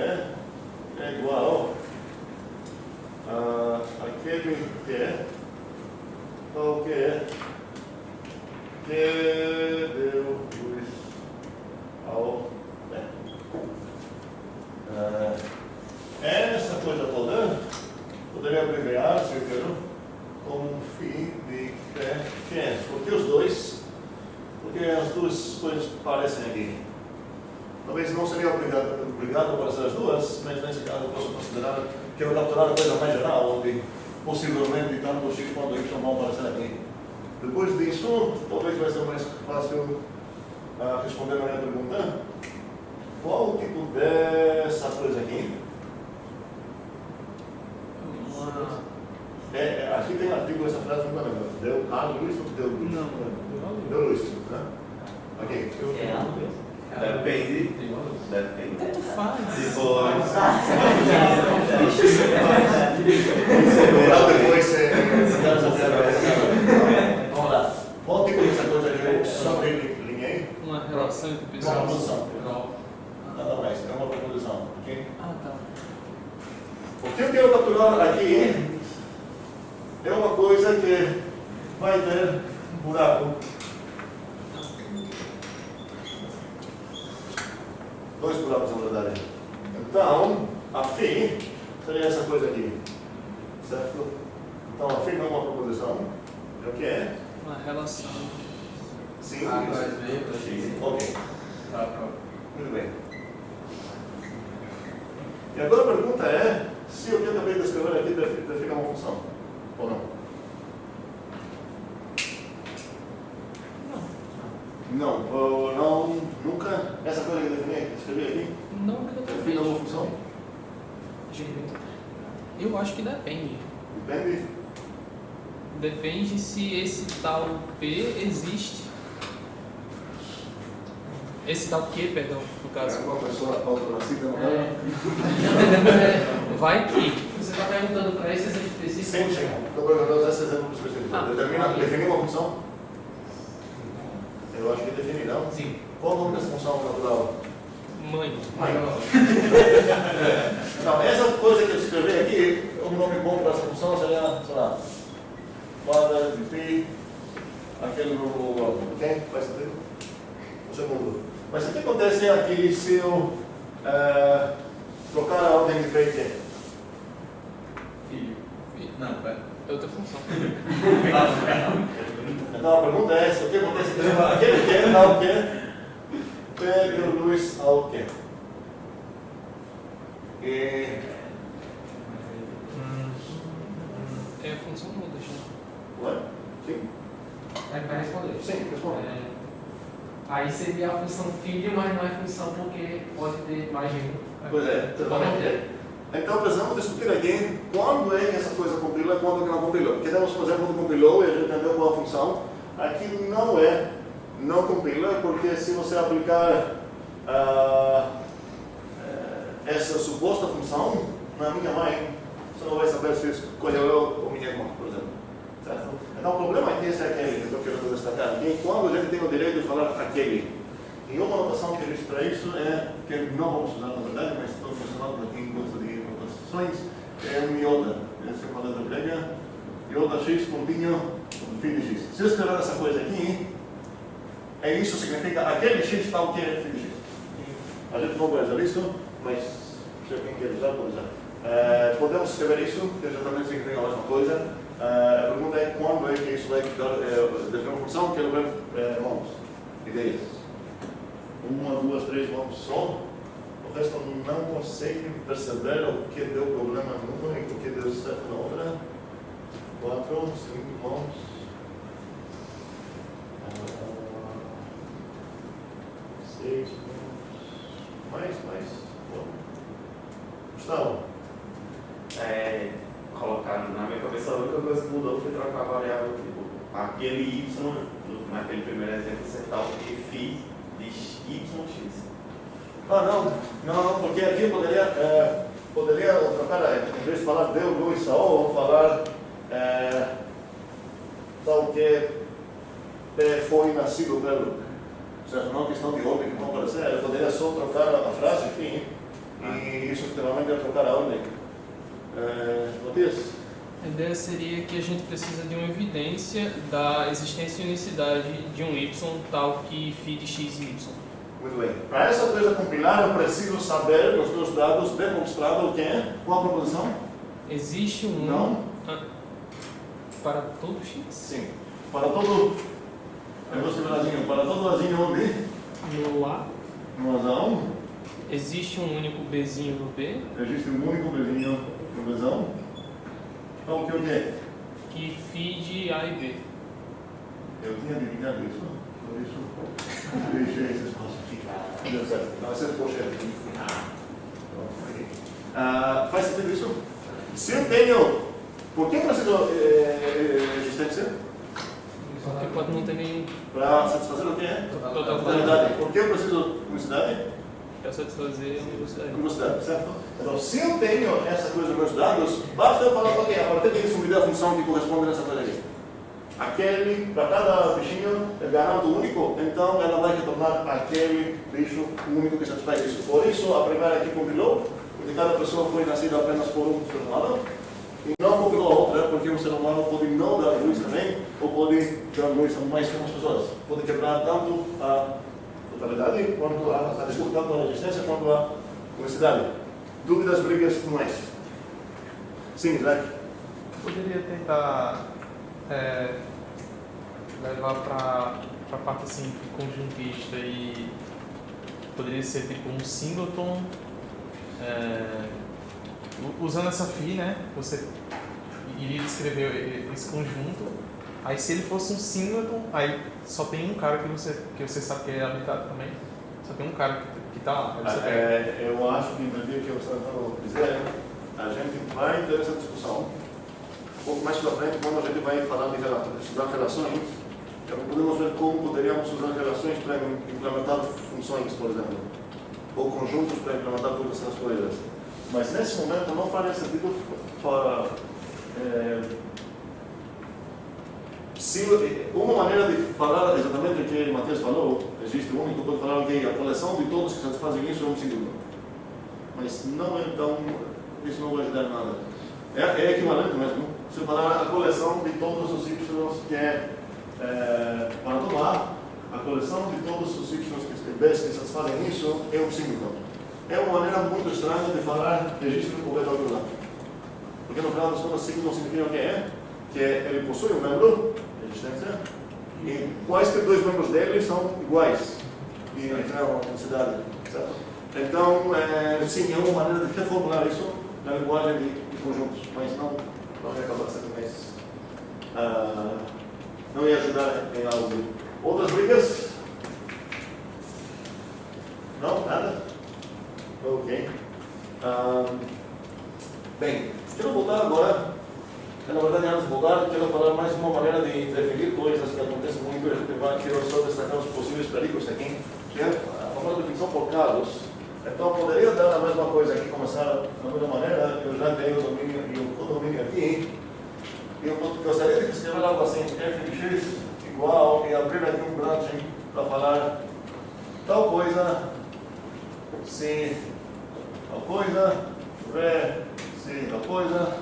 [SPEAKER 1] é igual aquele que é tal que é que deu luz ao B. Essa coisa toda poderia abreviar, se eu quero, como φ de T, porque os dois, porque as duas coisas parecem aqui. Talvez não seria obrigado para ser as duas, mas nesse caso eu posso considerar que eu vou capturar a coisa mais geral, onde possivelmente tanto o x quanto o y vão aparecer aqui. Depois disso, talvez vai ser mais fácil responder a minha pergunta. Qual o tipo dessa coisa aqui? Aqui tem artigo, essa frase não lembro. Deu a luz ou deu luz?
[SPEAKER 2] Não,
[SPEAKER 1] deu luz. Né? Ok.
[SPEAKER 6] É a luz?
[SPEAKER 8] Depende.
[SPEAKER 2] Tanto faz.
[SPEAKER 1] Depois você... O que eu quero capturar aqui é uma coisa que vai ter buraco. 2 buracos, na verdade. Então, a φ seria essa coisa aqui. Certo? Então, a φ não é uma proposição. É o que é?
[SPEAKER 2] Uma relação.
[SPEAKER 1] Sim.
[SPEAKER 6] A mais B para X.
[SPEAKER 1] Ok. Muito bem. E agora a pergunta é se o que eu acabei de escrever aqui define uma função. Ou não? Não. Ou não, nunca. Essa coisa que eu escrevi aqui
[SPEAKER 2] Não
[SPEAKER 1] define uma função?
[SPEAKER 2] Eu acho que depende.
[SPEAKER 1] Depende.
[SPEAKER 2] Depende se esse tal P existe. Esse tal Q, perdão, no caso.
[SPEAKER 1] Uma pessoa autonacida não é?
[SPEAKER 2] Vai que.
[SPEAKER 10] Você está perguntando para esse exemplo específico?
[SPEAKER 1] Sim, sim. Estou perguntando esse exemplo específico. Definir uma função? Eu acho que definir, não?
[SPEAKER 10] Sim.
[SPEAKER 1] Qual o nome dessa função natural?
[SPEAKER 2] Mãe.
[SPEAKER 1] Não, essa coisa que eu escrevi aqui, um nome bom para essa função seria, sei lá, quadra de π, aquele no ok? Faz sentido? O segundo. Mas o que acontece aqui se eu trocar a ordem de π aqui?
[SPEAKER 6] Filho. Não, pera.
[SPEAKER 2] É outra função.
[SPEAKER 1] Então a pergunta é essa, o que acontece aquele que dá o quê? P reduz ao quê? E
[SPEAKER 2] É a função muda, já.
[SPEAKER 1] ué? Sim?
[SPEAKER 10] Vai responder.
[SPEAKER 1] Sim, responde.
[SPEAKER 10] Aí seria a função filho, mas não é função porque pode ter mais de um.
[SPEAKER 1] Pois é, exatamente. Então precisamos discutir aqui quando é que essa coisa compila e quando é que não compilou. Porque temos, por exemplo, quando compilou e a gente entendeu qual a função. Aqui não compila, porque se você aplicar essa suposta função na minha mãe, você não vai saber se escolheu eu ou minha irmã, por exemplo. Certo? Então o problema aqui é aquele que eu quero destacar aqui, quando a gente tem o direito de falar aquele. E uma notação que existe para isso é que não vamos usar na verdade, mas estou funcionando aqui em curso de notações, é um iota. Essa é uma letra grega, iota x, pontinho, φ de x. Se eu escrever essa coisa aqui, isso significa aquele x tal que é φ de x. A gente não vai usar isso, mas se alguém quer usar, pode usar. Podemos escrever isso, que exatamente significa a mesma coisa. A pergunta é quando é que isso vai definir uma função, quero ver mãos, ideias. 1, 2, 3 mãos só. O resto não consegue perceber o que deu problema numa e o que deu certo na outra. 4, 5 mãos. 6 mãos. Mais. Gustavo.
[SPEAKER 11] Colocar na minha cabeça, a única coisa que mudou foi trocar a variável, tipo, aquele y, naquele primeiro exemplo, você tal que φ de yx.
[SPEAKER 1] Não, porque aqui poderia trocar, em vez de falar deu luz ao, ou falar tal que foi nascido pelo. Certo? Não questão de ordem que vão aparecer, eu poderia só trocar a frase, enfim, e isso efetivamente é trocar a ordem. Matias?
[SPEAKER 2] A ideia seria que a gente precisa de uma evidência da existência e unicidade de um y tal que φ de x e y.
[SPEAKER 1] Muito bem. Para essa coisa compilar, eu preciso saber nos meus dados demonstrado o que é? Qual a proposição?
[SPEAKER 2] Existe um
[SPEAKER 1] Não.
[SPEAKER 2] Para todo x?
[SPEAKER 1] Sim. Para todo. Eu vou escrever lazinho. Para todo lazinho onde?
[SPEAKER 2] No A.
[SPEAKER 1] No azão.
[SPEAKER 2] Existe um único bzinho no B.
[SPEAKER 1] Existe um único bezinho no bezão. Então o que é?
[SPEAKER 2] Que φ de A e B.
[SPEAKER 1] Eu tinha adivinhado isso, por isso deixei esse espaço aqui. Não deu certo. Não, esse é o pochete aqui. Faz sentido isso? Se eu tenho. Por que eu preciso existência?
[SPEAKER 2] Porque pode não ter nenhum.
[SPEAKER 1] Para satisfazer o que é? Totalidade. Por que eu preciso de unicidade?
[SPEAKER 2] Para satisfazer a universidade.
[SPEAKER 1] Universidade, certo? Então, se eu tenho essa coisa nos meus dados, basta eu falar, ok, a partir disso me dê a função que corresponde nessa coisa aqui. Aquele, para cada bichinho, eu garanto único, então ela vai retornar aquele bicho único que satisfaz isso. Por isso, a primeira aqui compilou, Porque cada pessoa foi nascida apenas por um ser humano e não pela outra, porque um ser humano pode não dar luz também, ou pode dar luz a mais que umas pessoas. Pode quebrar tanto a totalidade, quanto tanto a resistência, quanto a velocidade. Dúvidas, brigas, tudo mais. Sim, Isaac?
[SPEAKER 8] Poderia tentar levar para a parte assim, conjuntista e poderia ser tipo um singleton, usando essa phi, né? Você iria descrever esse conjunto. Aí se ele fosse um singleton, aí só tem um cara que você sabe que é habilitado também. Só tem um cara que está lá. Aí você pega.
[SPEAKER 1] Eu acho que entendi o que você está tentando dizer. A gente vai ter essa discussão um pouco mais para frente, quando a gente vai falar de estudar relações. Podemos ver como poderíamos usar relações para implementar funções, por exemplo, ou conjuntos para implementar todas essas coisas. Mas nesse momento não faria sentido para uma maneira de falar exatamente o que Matheus falou. Existe um único que pode falar que a coleção de todos que satisfazem isso é um símbolo. Mas não é tão, isso não vai ajudar em nada. É equivalente mesmo. Se falar a coleção de todos os y que para tomar, a coleção de todos os y que satisfazem isso é um símbolo. É uma maneira muito estranha de falar registro de qualquer outro lado. Porque no final das contas, signo significa o que é? Que ele possui um membro, resistência, e quais que dois membros dele são iguais e entram na cidade, certo? Então, sim, é uma maneira de reformular isso na linguagem de conjuntos, mas não ia acabar sendo mais, não ia ajudar em algo. Outras brigas? Não? Nada? Ok. Bem, quero voltar agora. Na verdade, antes de voltar, quero falar mais uma maneira de definir coisas que acontecem muito. Quero só destacar os possíveis perigos aqui, que é a famosa definição por casos. Então, poderia dar a mesma coisa aqui, começar da mesma maneira. Eu já tenho o domínio e o codomínio aqui. Eu gostaria de escrever algo assim: f de x igual, e abrir aqui um branch para falar tal coisa, se tal coisa, v, se tal coisa,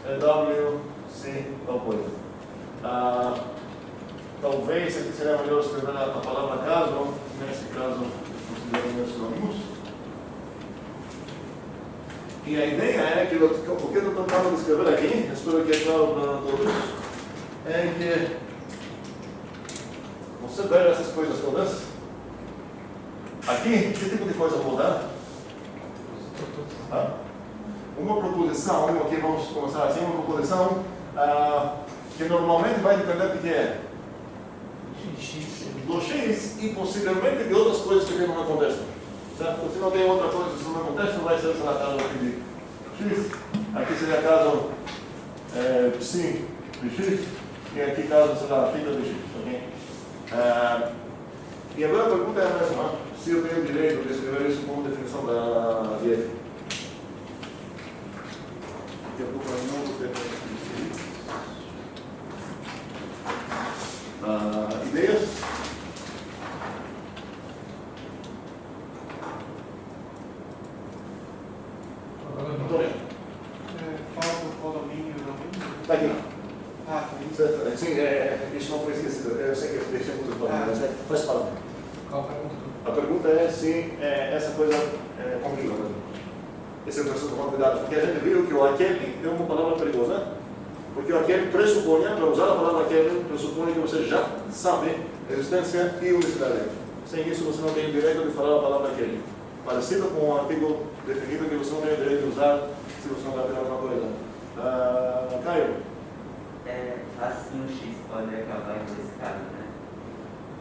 [SPEAKER 1] w, se tal coisa. Talvez aqui seria melhor escrever a palavra caso, nesse caso, considerando os sinônimos. E a ideia é que o que eu estou tentando escrever aqui, espero que é claro para todos, é que você pega essas coisas todas. Aqui, que tipo de coisa vou dar? Uma proposição, ok, vamos começar assim, uma proposição que normalmente vai depender do que é? Do x e possivelmente de outras coisas que tem no meu contexto. Certo? Se não tem outra coisa no meu contexto, vai ser essa caso aqui de x. Aqui seria caso psi de x e aqui caso será θ de x. Okay? E agora a pergunta é a mesma: se eu tenho o direito de escrever isso como definição de f. Daqui a pouco eu não vou ter ideias? Vitória?
[SPEAKER 4] Falta o condomínio e o domínio?
[SPEAKER 1] Está aqui.
[SPEAKER 4] Tá aí.
[SPEAKER 1] Sim, isso não foi esquecido. Eu sei que deixei muito claro, mas faz parte.
[SPEAKER 10] Qual a pergunta?
[SPEAKER 1] A pergunta é se essa coisa combina mesmo. Esse é o preciso tomar cuidado, porque a gente viu que o aquele é uma palavra perigosa, porque o aquele pressupõe, para usar a palavra aquele, pressupõe que você já sabe existência e unicidade. Sem isso, você não tem o direito de falar a palavra aquele. Parecido com um artigo definido que você não tem o direito de usar se você não vai ter alguma coisa. Caio?
[SPEAKER 12] Assim o x pode acabar nesse caso, né?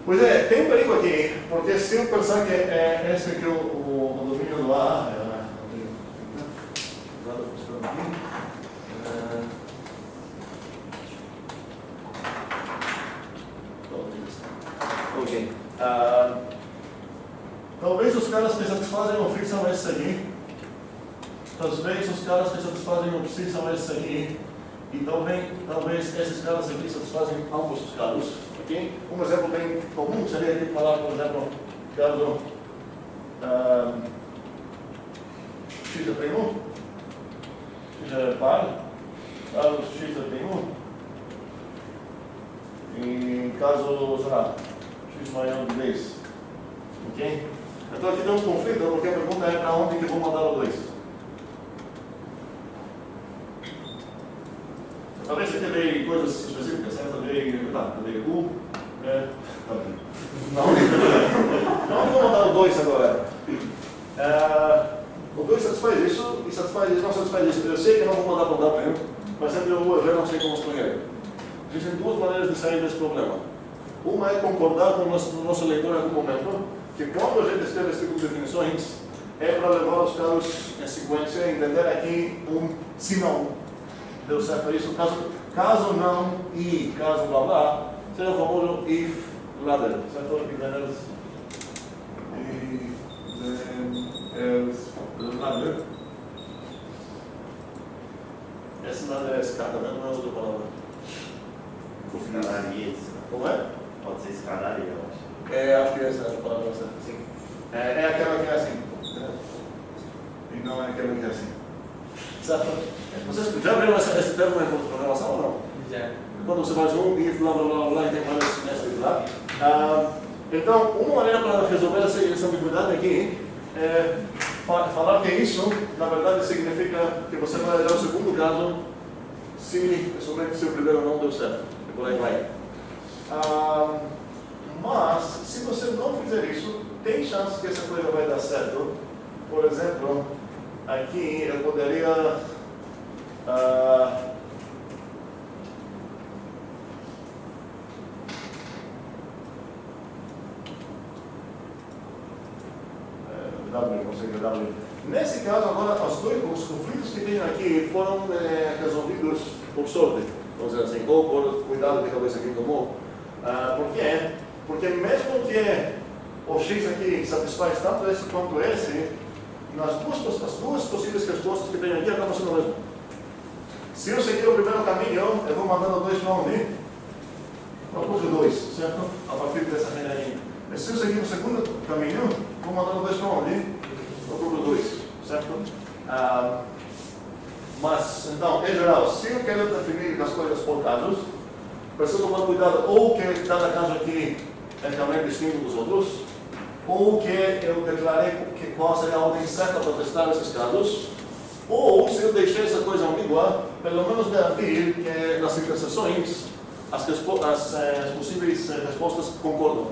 [SPEAKER 1] Pois é, tem um perigo aqui, porque se eu pensar que esse aqui é o domínio do A, ok. Talvez os caras que satisfazem o fixo são esses aqui. Talvez os caras que satisfazem o psi são esses aqui. E talvez esses caras aqui satisfazem ambos os casos. Okay? Um exemplo bem comum seria aqui falar, por exemplo, caso x é primo, x é par, caso x é primo, em caso, sei lá, x maior de 10. Ok? Então aqui tem um conflito, porque a pergunta é para onde que eu vou mandar o 2. Talvez você tenha coisas específicas, certo? Talvez U. Não vou mandar o 2 agora. O 2 satisfaz isso e satisfaz isso, não satisfaz isso. Eu sei que não vou mandar para o W, mas sempre eu vou ver, não sei como escolher. Existem duas maneiras de sair desse problema. Uma é concordar com o nosso leitor em algum momento, que quando a gente escreve esse tipo de definições, é para levar os casos em sequência e entender aqui se não deu certo isso, caso não e caso blá blá, seria o famoso if ladder, certo? E then else ladder. Essa ladder é escada, né? Não é outra palavra.
[SPEAKER 11] Escadaria.
[SPEAKER 1] Como é?
[SPEAKER 11] Pode ser escadaria, eu acho.
[SPEAKER 1] Acho que essa é a palavra certa, sim. É aquela que é assim. E não é aquela que é assim. Certo? Vocês já viram esse termo em programação ou não?
[SPEAKER 12] Já.
[SPEAKER 1] Quando você faz um if, blá blá blá blá, e tem vários semestres lá. Então, uma maneira para resolver essa ambiguidade aqui é falar que isso, na verdade, significa que você vai olhar o segundo caso somente se o primeiro não deu certo. E por aí vai. Mas, se você não fizer isso, tem chance que essa coisa vai dar certo. Por exemplo, aqui eu poderia Nesse caso, agora, os conflitos que tem aqui foram resolvidos por sorte, vamos dizer assim, ou por cuidado de cabeça que tomou. Por quê? Porque mesmo que o x aqui satisfaz tanto esse quanto esse, as duas possíveis respostas que tem aqui acabam sendo o mesmo. Se eu seguir o primeiro caminho, eu vou mandando 2 para onde? Para o 2, certo? A partir dessa regra aí. E se eu seguir o segundo caminho, vou mandando 2 para onde? Para o 2, certo? Mas, então, em geral, se eu quero definir as coisas por casos, preciso tomar cuidado ou que cada caso aqui é também distinto dos outros, ou que eu declarei qual seria a ordem certa para testar esses casos, ou se eu deixei essa coisa ambígua, pelo menos garantir que nas interseções as possíveis respostas concordam.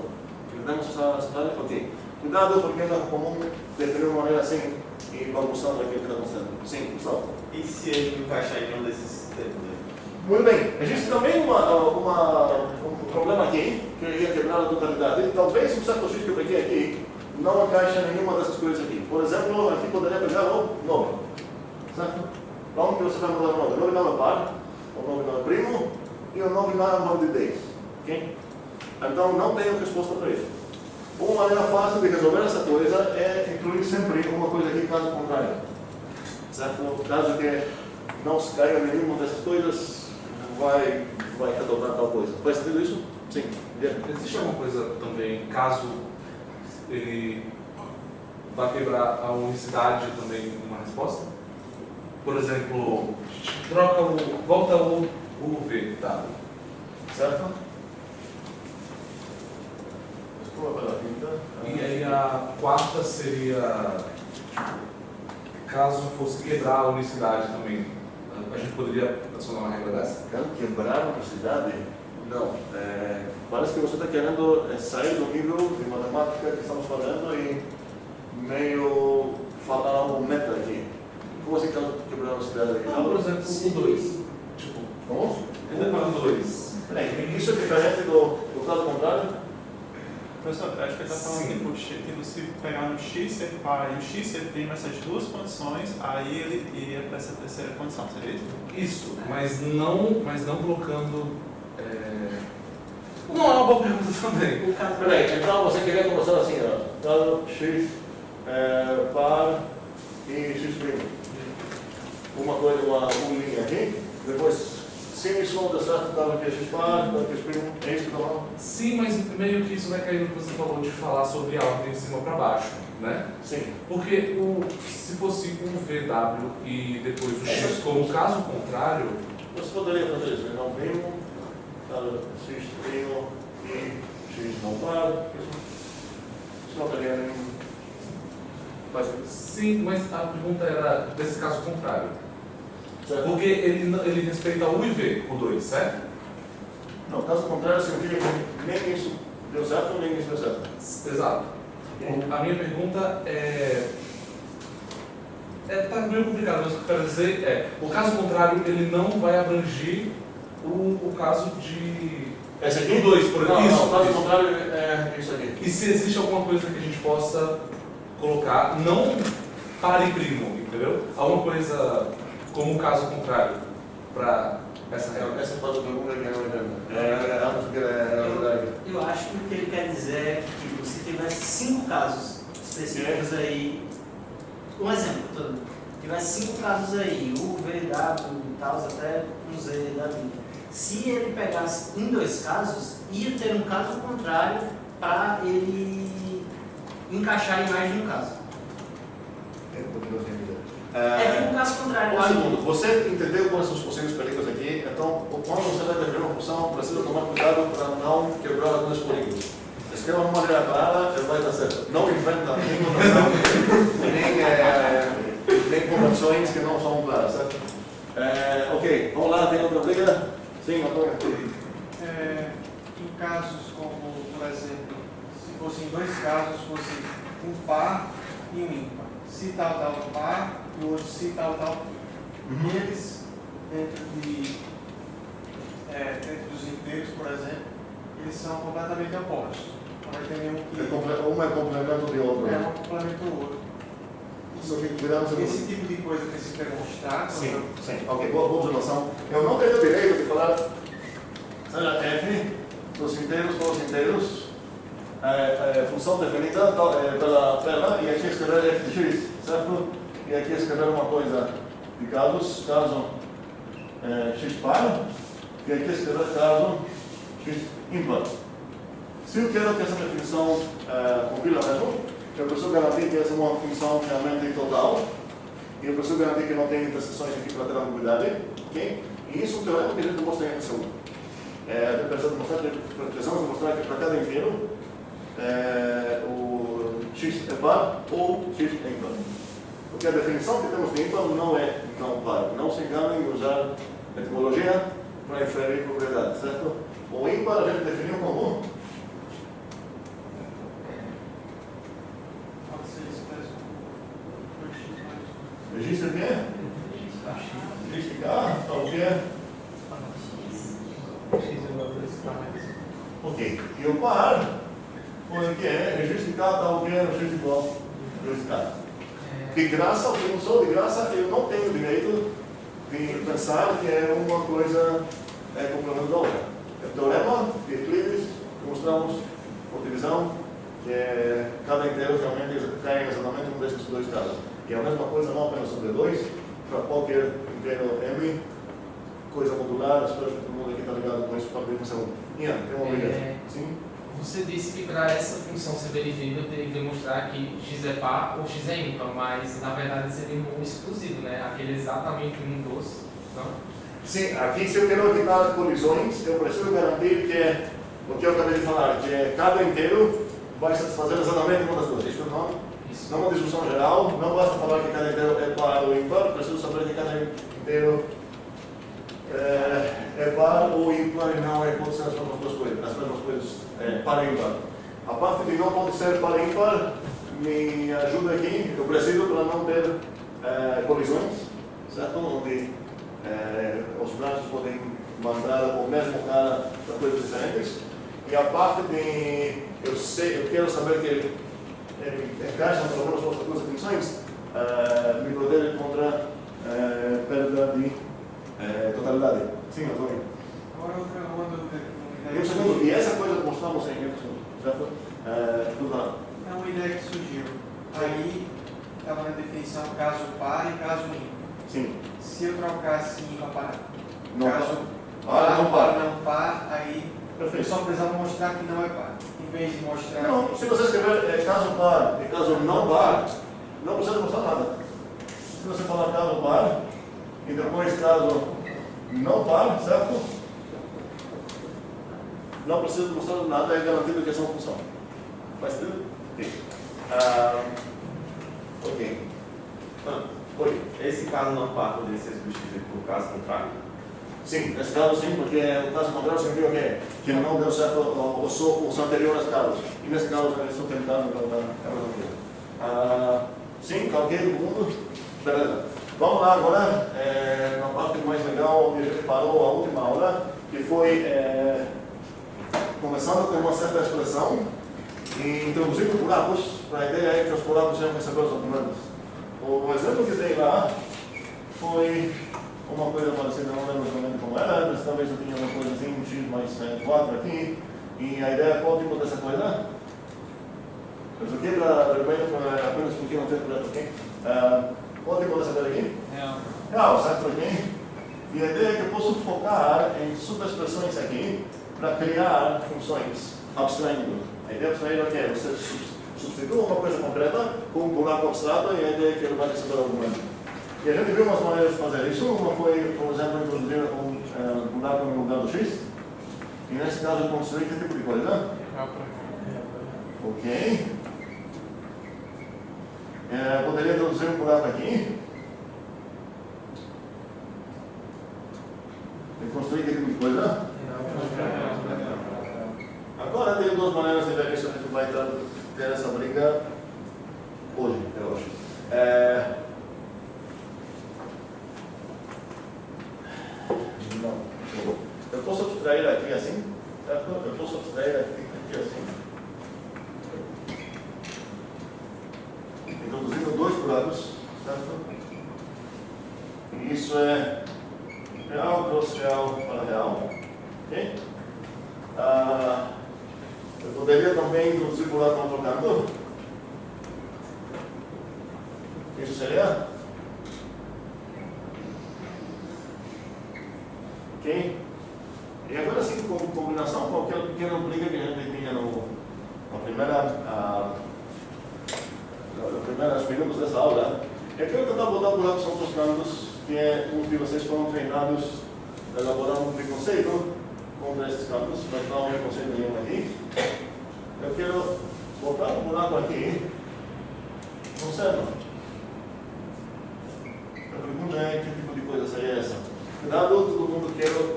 [SPEAKER 1] Entendemos essa frase? Ok. Cuidado, porque é comum definir de uma maneira assim e bagunçando aquilo que está acontecendo. Sim, pessoal.
[SPEAKER 11] E se ele não encaixar em um desses termos?
[SPEAKER 1] Muito bem. Existe também um problema aqui, que eu ia quebrar a totalidade. Talvez um certo X que eu peguei aqui não encaixa em nenhuma dessas coisas aqui. Por exemplo, aqui poderia pegar o nome. Certo? Para onde você vai mudar o nome? O nome não é par, o nome não é primo e o nome não é um nome de 10. Ok? Então não tenho resposta para isso. Uma maneira fácil de resolver essa coisa é incluir sempre uma coisa aqui, caso contrário. Certo? Caso que não se caiga nenhuma dessas coisas, vai retornar tal coisa. Faz sentido isso? Sim.
[SPEAKER 7] Existe alguma coisa também, caso ele vai quebrar a unicidade também numa resposta? Por exemplo, volta o V, tá?
[SPEAKER 1] Certo?
[SPEAKER 7] E aí a quarta seria, caso fosse quebrar a unicidade também, a gente poderia adicionar uma regra dessa?
[SPEAKER 1] Quebrar a unicidade? Não. Parece que você está querendo sair do nível de matemática que estamos fazendo e meio falar algo meta aqui. Como assim quebrar a unicidade aqui?
[SPEAKER 7] Por exemplo, o 2. Tipo,
[SPEAKER 1] como?
[SPEAKER 7] O 2.
[SPEAKER 1] Isso é diferente do caso contrário?
[SPEAKER 5] Professor, acho que ele está falando que se pegar no x ser par e o x ser primo essas duas condições, aí ele iria para essa terceira condição, seria isso?
[SPEAKER 7] Isso, mas não colocando. Não é uma boa pergunta também.
[SPEAKER 1] Peraí, então você queria começar assim, ó. Caso x par e x primo. Uma linha aqui, depois sim, isso não dá certo, estava aqui x par, estava aqui x primo, é isso que está falando?
[SPEAKER 7] Sim, mas meio que isso vai cair no que você falou de falar sobre a ordem de cima para baixo. né?
[SPEAKER 1] Sim.
[SPEAKER 7] Porque se fosse um VW e depois o X como caso contrário,
[SPEAKER 1] Você poderia fazer isso, não primo, X primo e X não par. Isso não teria nenhum.
[SPEAKER 7] sim, mas a pergunta era desse caso contrário.
[SPEAKER 1] Certo?
[SPEAKER 7] Porque ele respeita U e V, o 2, certo?
[SPEAKER 1] Não, caso contrário significa que nem isso deu certo, nem isso deu certo.
[SPEAKER 7] Exato. A minha pergunta tá meio complicado, mas o que eu quero dizer o caso contrário, ele não vai abranger o caso de...
[SPEAKER 1] Esse aqui?
[SPEAKER 7] O 2, por exemplo.
[SPEAKER 1] Não, o caso contrário é isso aqui.
[SPEAKER 7] E se existe alguma coisa que a gente possa colocar, não par e primo, entendeu? Alguma coisa como o caso contrário para essa regra.
[SPEAKER 1] Essa faz a pergunta que eu não entendo.
[SPEAKER 3] Eu acho que o que ele quer dizer é que tipo, se tivesse 5 casos específicos aí, um exemplo, tivesse 5 casos aí, U, V, W e tal, até um Z da vida. Se ele pegasse em 2 casos, ia ter um caso contrário para ele encaixar em mais de um caso. É tipo um caso contrário.
[SPEAKER 1] Um segundo, você entendeu quais são os possíveis perigos aqui? Então, quando você vai definir uma função, precisa tomar cuidado para não quebrar alguns polígonos. Escreva de uma maneira clara, ele vai dar certo. Não inventa nem notação, nem convenções que não são claras, certo? Ok, vamos lá, tem outra briga? Sim, Antônio.
[SPEAKER 4] Em casos como, por exemplo, se fossem 2 casos, fosse um par e um ímpar. Se tal par e o outro se tal. Eles, dentro dos inteiros, por exemplo, eles são completamente opostos. Não vai ter nenhum que...
[SPEAKER 1] Um é complemento de outro.
[SPEAKER 4] Um complemento do outro.
[SPEAKER 1] Só que cuidado com
[SPEAKER 4] esse tipo de coisa precisa demonstrar.
[SPEAKER 1] Sim, sim. Ok, boa observação. Eu não tenho o direito de falar, seja F dos inteiros, função definida pela tela, e aqui escrever F de X, certo? E aqui escrever uma coisa de caso X par, e aqui escrever caso X ímpar. Se eu quero que essa definição cumpra mesmo, eu preciso garantir que essa é uma função realmente total, e eu preciso garantir que não tem interseções aqui para ter ambiguidade, ok? E isso é um teorema que a gente mostra em R2. Precisamos mostrar que para cada inteiro, o X é par ou X é ímpar. Porque a definição que temos de ímpar não é então par. Não se enganem em usar etimologia para inferir propriedade, certo? O ímpar a gente definiu como registro o quê? Registro K, tá o quê? Ok. E o par, o que é? Registro K, tá o quê? Registro igual a registro K. De graça, o que não sou de graça, eu não tenho direito de pensar que é uma coisa complemento da outra. É o teorema de Euclides que mostramos por divisão, que cada inteiro realmente cai exatamente um desses 2 casos. E é a mesma coisa não apenas sobre 2, para qualquer inteiro M, coisa modular, espero que todo mundo aqui está ligado com isso para abrir um segundo. Ian, tem uma briga? Sim?
[SPEAKER 10] Você disse que para essa função ser verifível tem que demonstrar que x é par ou x é ímpar, mas na verdade seria um número exclusivo, né? Aquele exatamente um dos, não?
[SPEAKER 1] Sim, aqui se eu quero evitar colisões, eu preciso garantir que o que eu acabei de falar, que cada inteiro vai satisfazer exatamente uma das duas. Isso não é uma discussão geral, não basta falar que cada inteiro é par ou ímpar, preciso saber que cada inteiro é par ou ímpar e não pode ser as mesmas coisas, par e ímpar. A parte de não pode ser par e ímpar me ajuda aqui, eu preciso para não ter colisões, certo? Onde os braços podem mandar o mesmo cara para coisas diferentes. E a parte de eu quero saber que ele encaixa pelo menos as duas definições, me protege contra perda de totalidade. Sim, Antônio.
[SPEAKER 4] Agora uma dúvida.
[SPEAKER 1] E um segundo, e essa coisa que mostramos em segundo, certo? Tudo lá.
[SPEAKER 4] É uma ideia que surgiu. Aí estava na definição caso par e caso ímpar.
[SPEAKER 1] Sim.
[SPEAKER 4] Se eu trocasse ímpar para
[SPEAKER 1] não
[SPEAKER 4] caso
[SPEAKER 1] par, não par.
[SPEAKER 4] não par, aí
[SPEAKER 1] perfeito.
[SPEAKER 13] Eu só precisava mostrar que não é par. Em vez de mostrar.
[SPEAKER 1] Não, se você escrever caso par e caso não par, não precisa mostrar nada. Se você falar caso par e depois caso não par, certo? Não precisa mostrar nada, é garantido que é só uma função. Faz sentido? Ok.
[SPEAKER 11] Oi, esse caso não par poderia ser substituído por caso contrário?
[SPEAKER 1] Sim, nesse caso sim, porque o caso contrário significa que não deu certo os anteriores casos. E nesse caso eles estão tentando sim, qualquer mundo. Beleza. Vamos lá agora, na parte mais legal, onde a gente parou a última aula, que foi começando com uma certa expressão e introduzindo buracos, para a ideia é que os buracos iam receber os argumentos. O exemplo que dei lá foi uma coisa parecida, não lembro exatamente como era, mas talvez eu tinha uma coisa assim, x mais 4 aqui, e a ideia, qual tipo dessa coisa? Isso aqui para apenas porque não tem projeto aqui. Qual tipo dessa coisa aqui? Real, certo aqui? E a ideia é que eu posso focar em subexpressões aqui para criar funções, abstraindo. A ideia abstrair é o quê? Você substitua uma coisa concreta com um buraco abstrato e a ideia é que ele vai receber o argumento. E a gente viu umas maneiras de fazer isso. Uma foi, por exemplo, introduzir um buraco no lugar do x. E nesse caso eu construí que tipo de coisa? Ok. Poderia introduzir um buraco aqui. E construir que tipo de coisa? Agora tem duas maneiras de ver isso. A gente vai ter essa briga hoje, eu acho. Não. Eu posso abstrair aqui assim, certo? Eu posso abstrair aqui assim. Introduzindo dois buracos, certo? E isso é real, cross real para real. Ok? Eu poderia também introduzir buraco no outro canto. Isso seria? Ok? E agora sim, com combinação com aquela pequena briga que a gente tinha na primeiros minutos dessa aula, eu quero tentar botar buracos em outros cantos, que é uns de vocês foram treinados a elaborar um preconceito contra esses cantos, mas não há um preconceito nenhum aqui. Eu quero botar um buraco aqui no centro. A pergunta é que tipo de coisa seria essa? Cuidado, todo mundo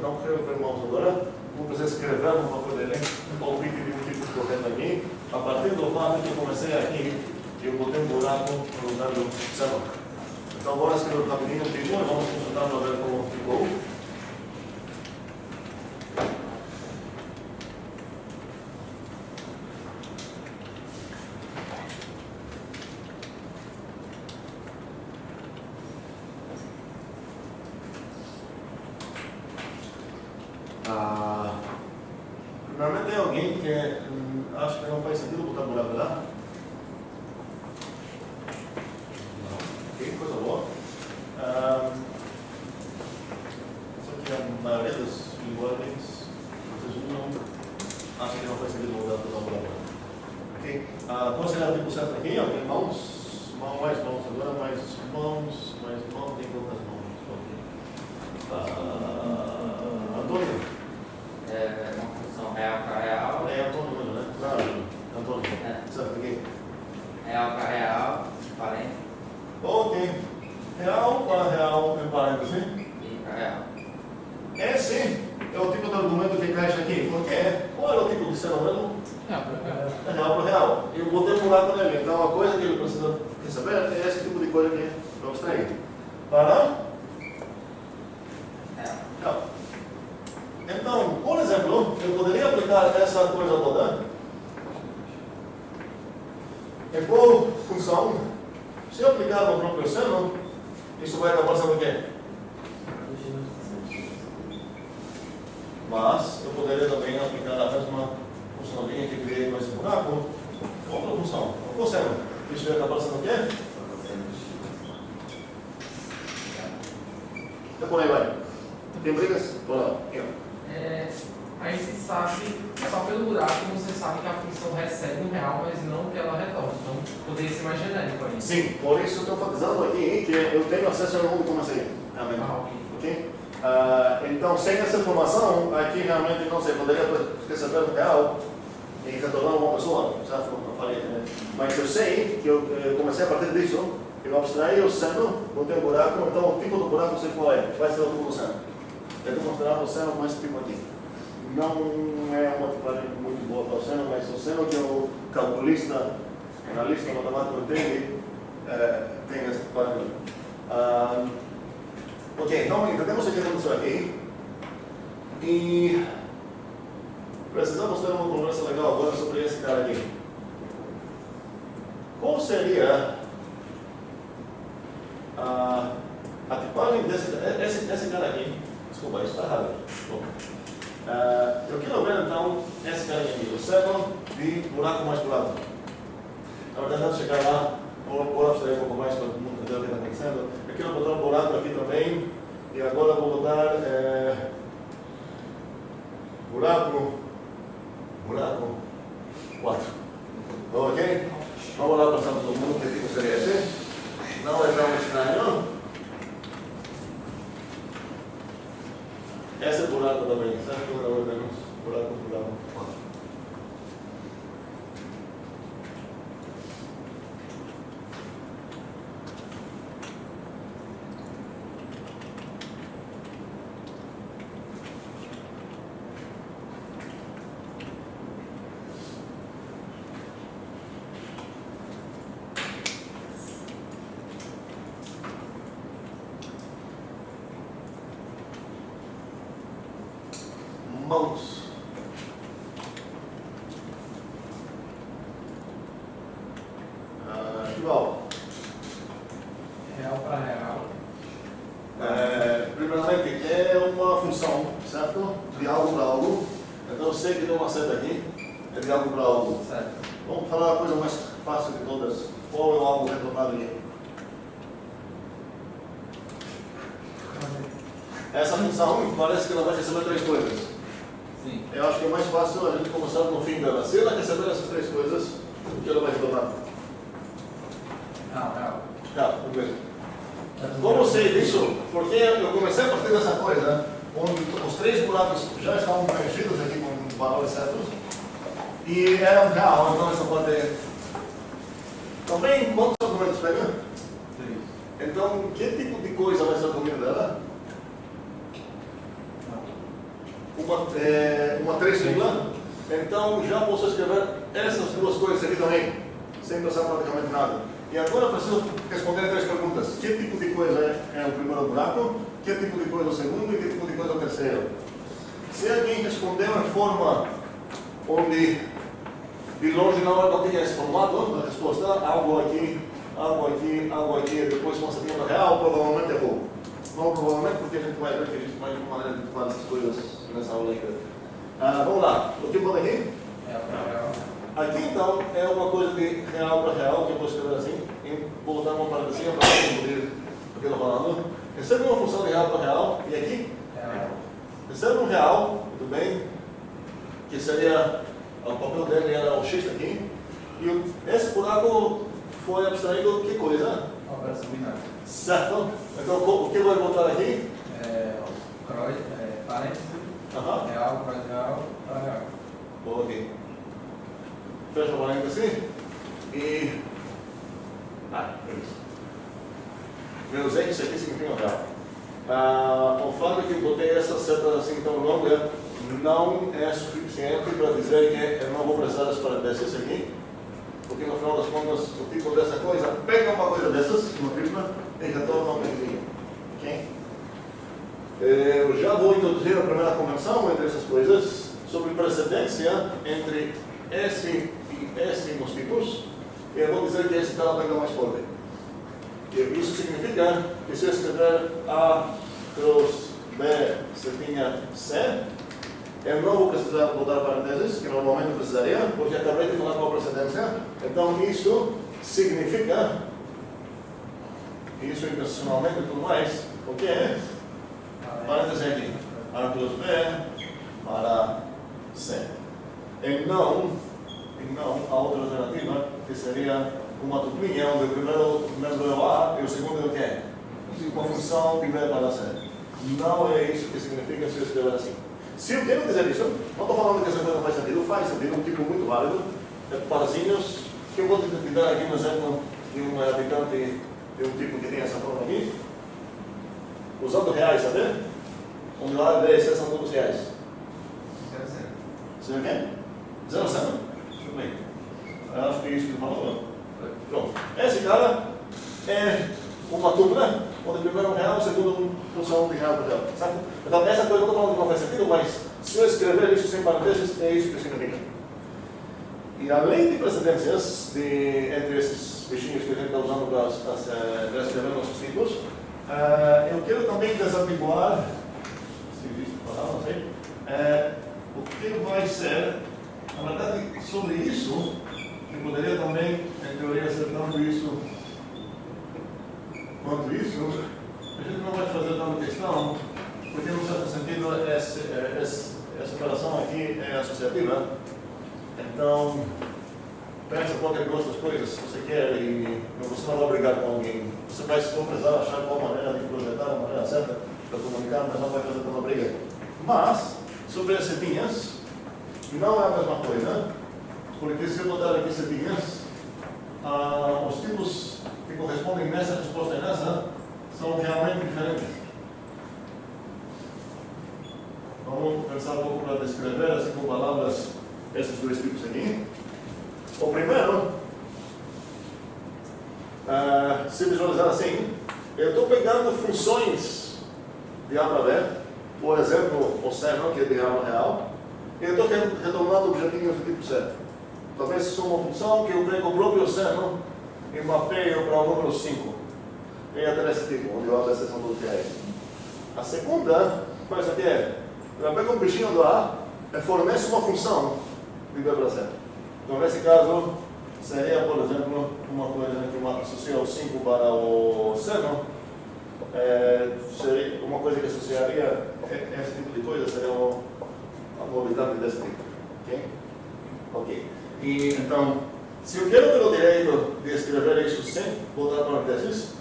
[SPEAKER 1] não quero ver mãos agora. Vou precisar escrever no papel dele o palpite de um tipo de corrente aqui. A partir do fato que eu comecei aqui, eu botei um buraco no lugar do centro. Então, agora escrever rapidinho o tipo e vamos consultar para ver como ficou. Primeiramente tem alguém que acha que não faz sentido botar buraco lá? Ok, coisa boa. Só que a maioria dos linguagens vocês usam, acha que não faz sentido botar buraco lá. Ok, qual seria o tipo certo aqui? Alguém mãos? Mais mãos agora, mais mãos, tem quantas mãos? Antônio?
[SPEAKER 10] Uma função real para real.
[SPEAKER 1] É Antônio mesmo, né? Claro, Antônio. Certo, aqui.
[SPEAKER 10] Real para real, parênteses.
[SPEAKER 1] Ok. Real para real, em parênteses.
[SPEAKER 10] E para real.
[SPEAKER 1] Esse é o tipo de argumento que encaixa aqui. Por quê? Qual é o tipo de cena mesmo? É real para real. Eu botei um buraco nele. Então a coisa que ele precisa saber é esse tipo de coisa que eu abstraí. Para? Real. Então, por exemplo, eu poderia aplicar essa coisa toda em qual função? Se eu aplicar no próprio seno, isso vai acabar sendo o quê? Mas eu poderia também aplicar a mesma funçãozinha que criei com esse buraco, outra função, o cosseno. Isso vai acabar sendo o quê? Então por aí vai. Tem brigas? Bora lá.
[SPEAKER 10] Aí se sabe, só pelo buraco, você sabe que a função recebe um real, mas não que ela retorna. Então poderia ser mais genérico aí.
[SPEAKER 1] Sim, por isso eu estou enfatizando aqui que eu tenho acesso ao mundo como assim. Amém. Ok? Então, sem essa informação, aqui realmente não sei, poderia receber um real e retornar uma pessoa, certo? Não falei, né? Mas eu sei que eu comecei a partir disso, eu abstraí o seno, botei um buraco, então o tipo do buraco eu sei qual é, vai ser o tipo do seno. Eu estou mostrando o seno com esse tipo aqui. Não é uma tipagem muito boa para o seno, mas o seno que o calculista, analista matemático entende, tem essa tipagem. Ok, então entendemos o que aconteceu aqui e precisamos ter uma conversa legal agora sobre esse cara aqui. Qual seria a tipagem desse cara aqui? Desculpa, isso está errado. Eu quero ver então esse cara aqui, o seno de buraco mais buraco. Na verdade, antes de chegar lá, vou abstrair um pouco mais para todo mundo entender o que está acontecendo. Eu quero botar um buraco aqui também, e agora vou botar buraco 4. Ok? Vamos lá passar todo mundo, que tipo seria esse? Não é tão estranho. Esse é buraco também, certo? Não é menos buraco 4. Mãos. Igual.
[SPEAKER 10] Real para real.
[SPEAKER 1] Primeiramente, é uma função, certo? De algo para algo. Então eu sei que tem uma seta aqui, é de algo para algo.
[SPEAKER 10] Certo.
[SPEAKER 1] Vamos falar a coisa mais fácil de todas. Qual é o algo retornado aqui? Essa função parece que ela vai receber 3 coisas.
[SPEAKER 6] Sim.
[SPEAKER 1] Eu acho que é mais fácil a gente começar no fim dela. Se ela receber essas 3 coisas, o que ela vai retornar?
[SPEAKER 10] Real.
[SPEAKER 1] Primeiro. Como eu sei disso? Porque eu comecei a partir dessa coisa, onde os 3 buracos já estavam preenchidos aqui com valores certos, e era um real, então essa parte também, quantos argumentos pega? 3. Então, que tipo de coisa vai ser o domínio dela? Uma 3 tripla. Então já posso escrever essas 2 coisas aqui também, sem pensar praticamente nada. E agora preciso responder 3 perguntas. Que tipo de coisa é o primeiro buraco? Que tipo de coisa é o segundo? E que tipo de coisa é o terceiro? Se alguém respondeu em forma onde de longe não tinha esse formato, a resposta algo aqui, e depois uma setinha real, provavelmente errou. Não provavelmente, porque a gente vai ver que existe mais uma maneira de falar essas coisas nessa aula aqui. Vamos lá, o tipo aqui?
[SPEAKER 10] Real para real.
[SPEAKER 1] Aqui então é uma coisa de real para real, que eu vou escrever assim, e vou botar uma parentezinha para confundir o que eu estou falando. Recebe uma função de real para real, e aqui?
[SPEAKER 10] Real.
[SPEAKER 1] Recebe um real, muito bem, que seria, o papel dele era o x aqui, e esse buraco foi abstraído que coisa?
[SPEAKER 10] Operação binária.
[SPEAKER 1] Certo? Então o que eu vou botar aqui?
[SPEAKER 10] Parênteses.
[SPEAKER 1] Aham.
[SPEAKER 10] Real para real para real.
[SPEAKER 1] Boa aqui. Fecha o parênteses e... beleza. Eu usei que isso aqui significa real. O fato de que eu botei essa seta assim tão longa não é suficiente para dizer que eu não vou precisar das parênteses aqui, porque no final das contas o tipo dessa coisa pega uma coisa dessas, uma tripla, e retorna um benzinho. Ok? Eu já vou introduzir a primeira convenção entre essas coisas sobre precedência entre S e S nos tipos, e eu vou dizer que esse cara pega mais forte. Isso significa que se eu escrever A cruz B setinha C, eu não vou precisar botar parênteses, que normalmente eu precisaria, porque acabei de falar com a precedência. Então isso significa, isso intencionalmente e tudo mais, o que é? Parênteses aqui. A cruz B para 100. E não a outra alternativa, que seria uma tuplinha, onde o primeiro membro é o A e o segundo é o quê? Uma função de B para C. Não é isso que significa se eu escrever assim. Se eu quero dizer isso, não estou falando que essa coisa não faz sentido, um tipo muito válido, é parzinhos, que eu vou te dar aqui um exemplo de um habitante de um tipo que tem essa forma aqui, usando reais, sabe? Onde lá A, B e C são todos reais. 0, 0. 0 o quê? 0, 0? Tudo bem. Eu acho que é isso que ele falou. Pronto. Esse cara é uma turma, onde o primeiro é um real, o segundo função de real por real. Certo? Então, essa coisa eu não estou falando que não faz sentido, mas se eu escrever isso sem parênteses, é isso que significa. E além de precedências entre esses bichinhos que a gente está usando para escrever nossos tipos, eu quero também desambiguar, se existe palavra, não sei, o que vai ser, na verdade, sobre isso, que poderia também, em teoria, ser tanto isso quanto isso, a gente não vai fazer tanta questão, porque, num certo sentido, essa operação aqui é associativa. Então, pensa qualquer coisa das coisas que você quer e você não vai brigar com alguém. Você vai se precisar achar qual maneira de projetar, a maneira certa para comunicar, mas não vai fazer tanta briga. Mas, sobre as setinhas, não é a mesma coisa, porque se eu botar aqui setinhas, os tipos que correspondem nessa resposta e nessa são realmente diferentes. Vamos pensar um pouco para descrever, assim com palavras, esses dois tipos aqui. O primeiro, se visualizar assim, eu estou pegando funções de A para B, por exemplo, o seno, que é de A real, e eu estou retornando objetinhos do tipo C. Talvez seja uma função que eu pego o próprio seno e mapeio para o número 5. E até nesse tipo, onde o A e C são todos reais. A segunda coisa que é, eu pego um bichinho do A e forneço uma função de B para C. Então, nesse caso, seria, por exemplo, uma coisa que eu associo o 5 para o seno, seria uma coisa que associaria esse tipo de coisa, seria uma mobilidade desse tipo. Ok? Ok. E, então, se eu quero ter o direito de escrever isso sem botar parênteses,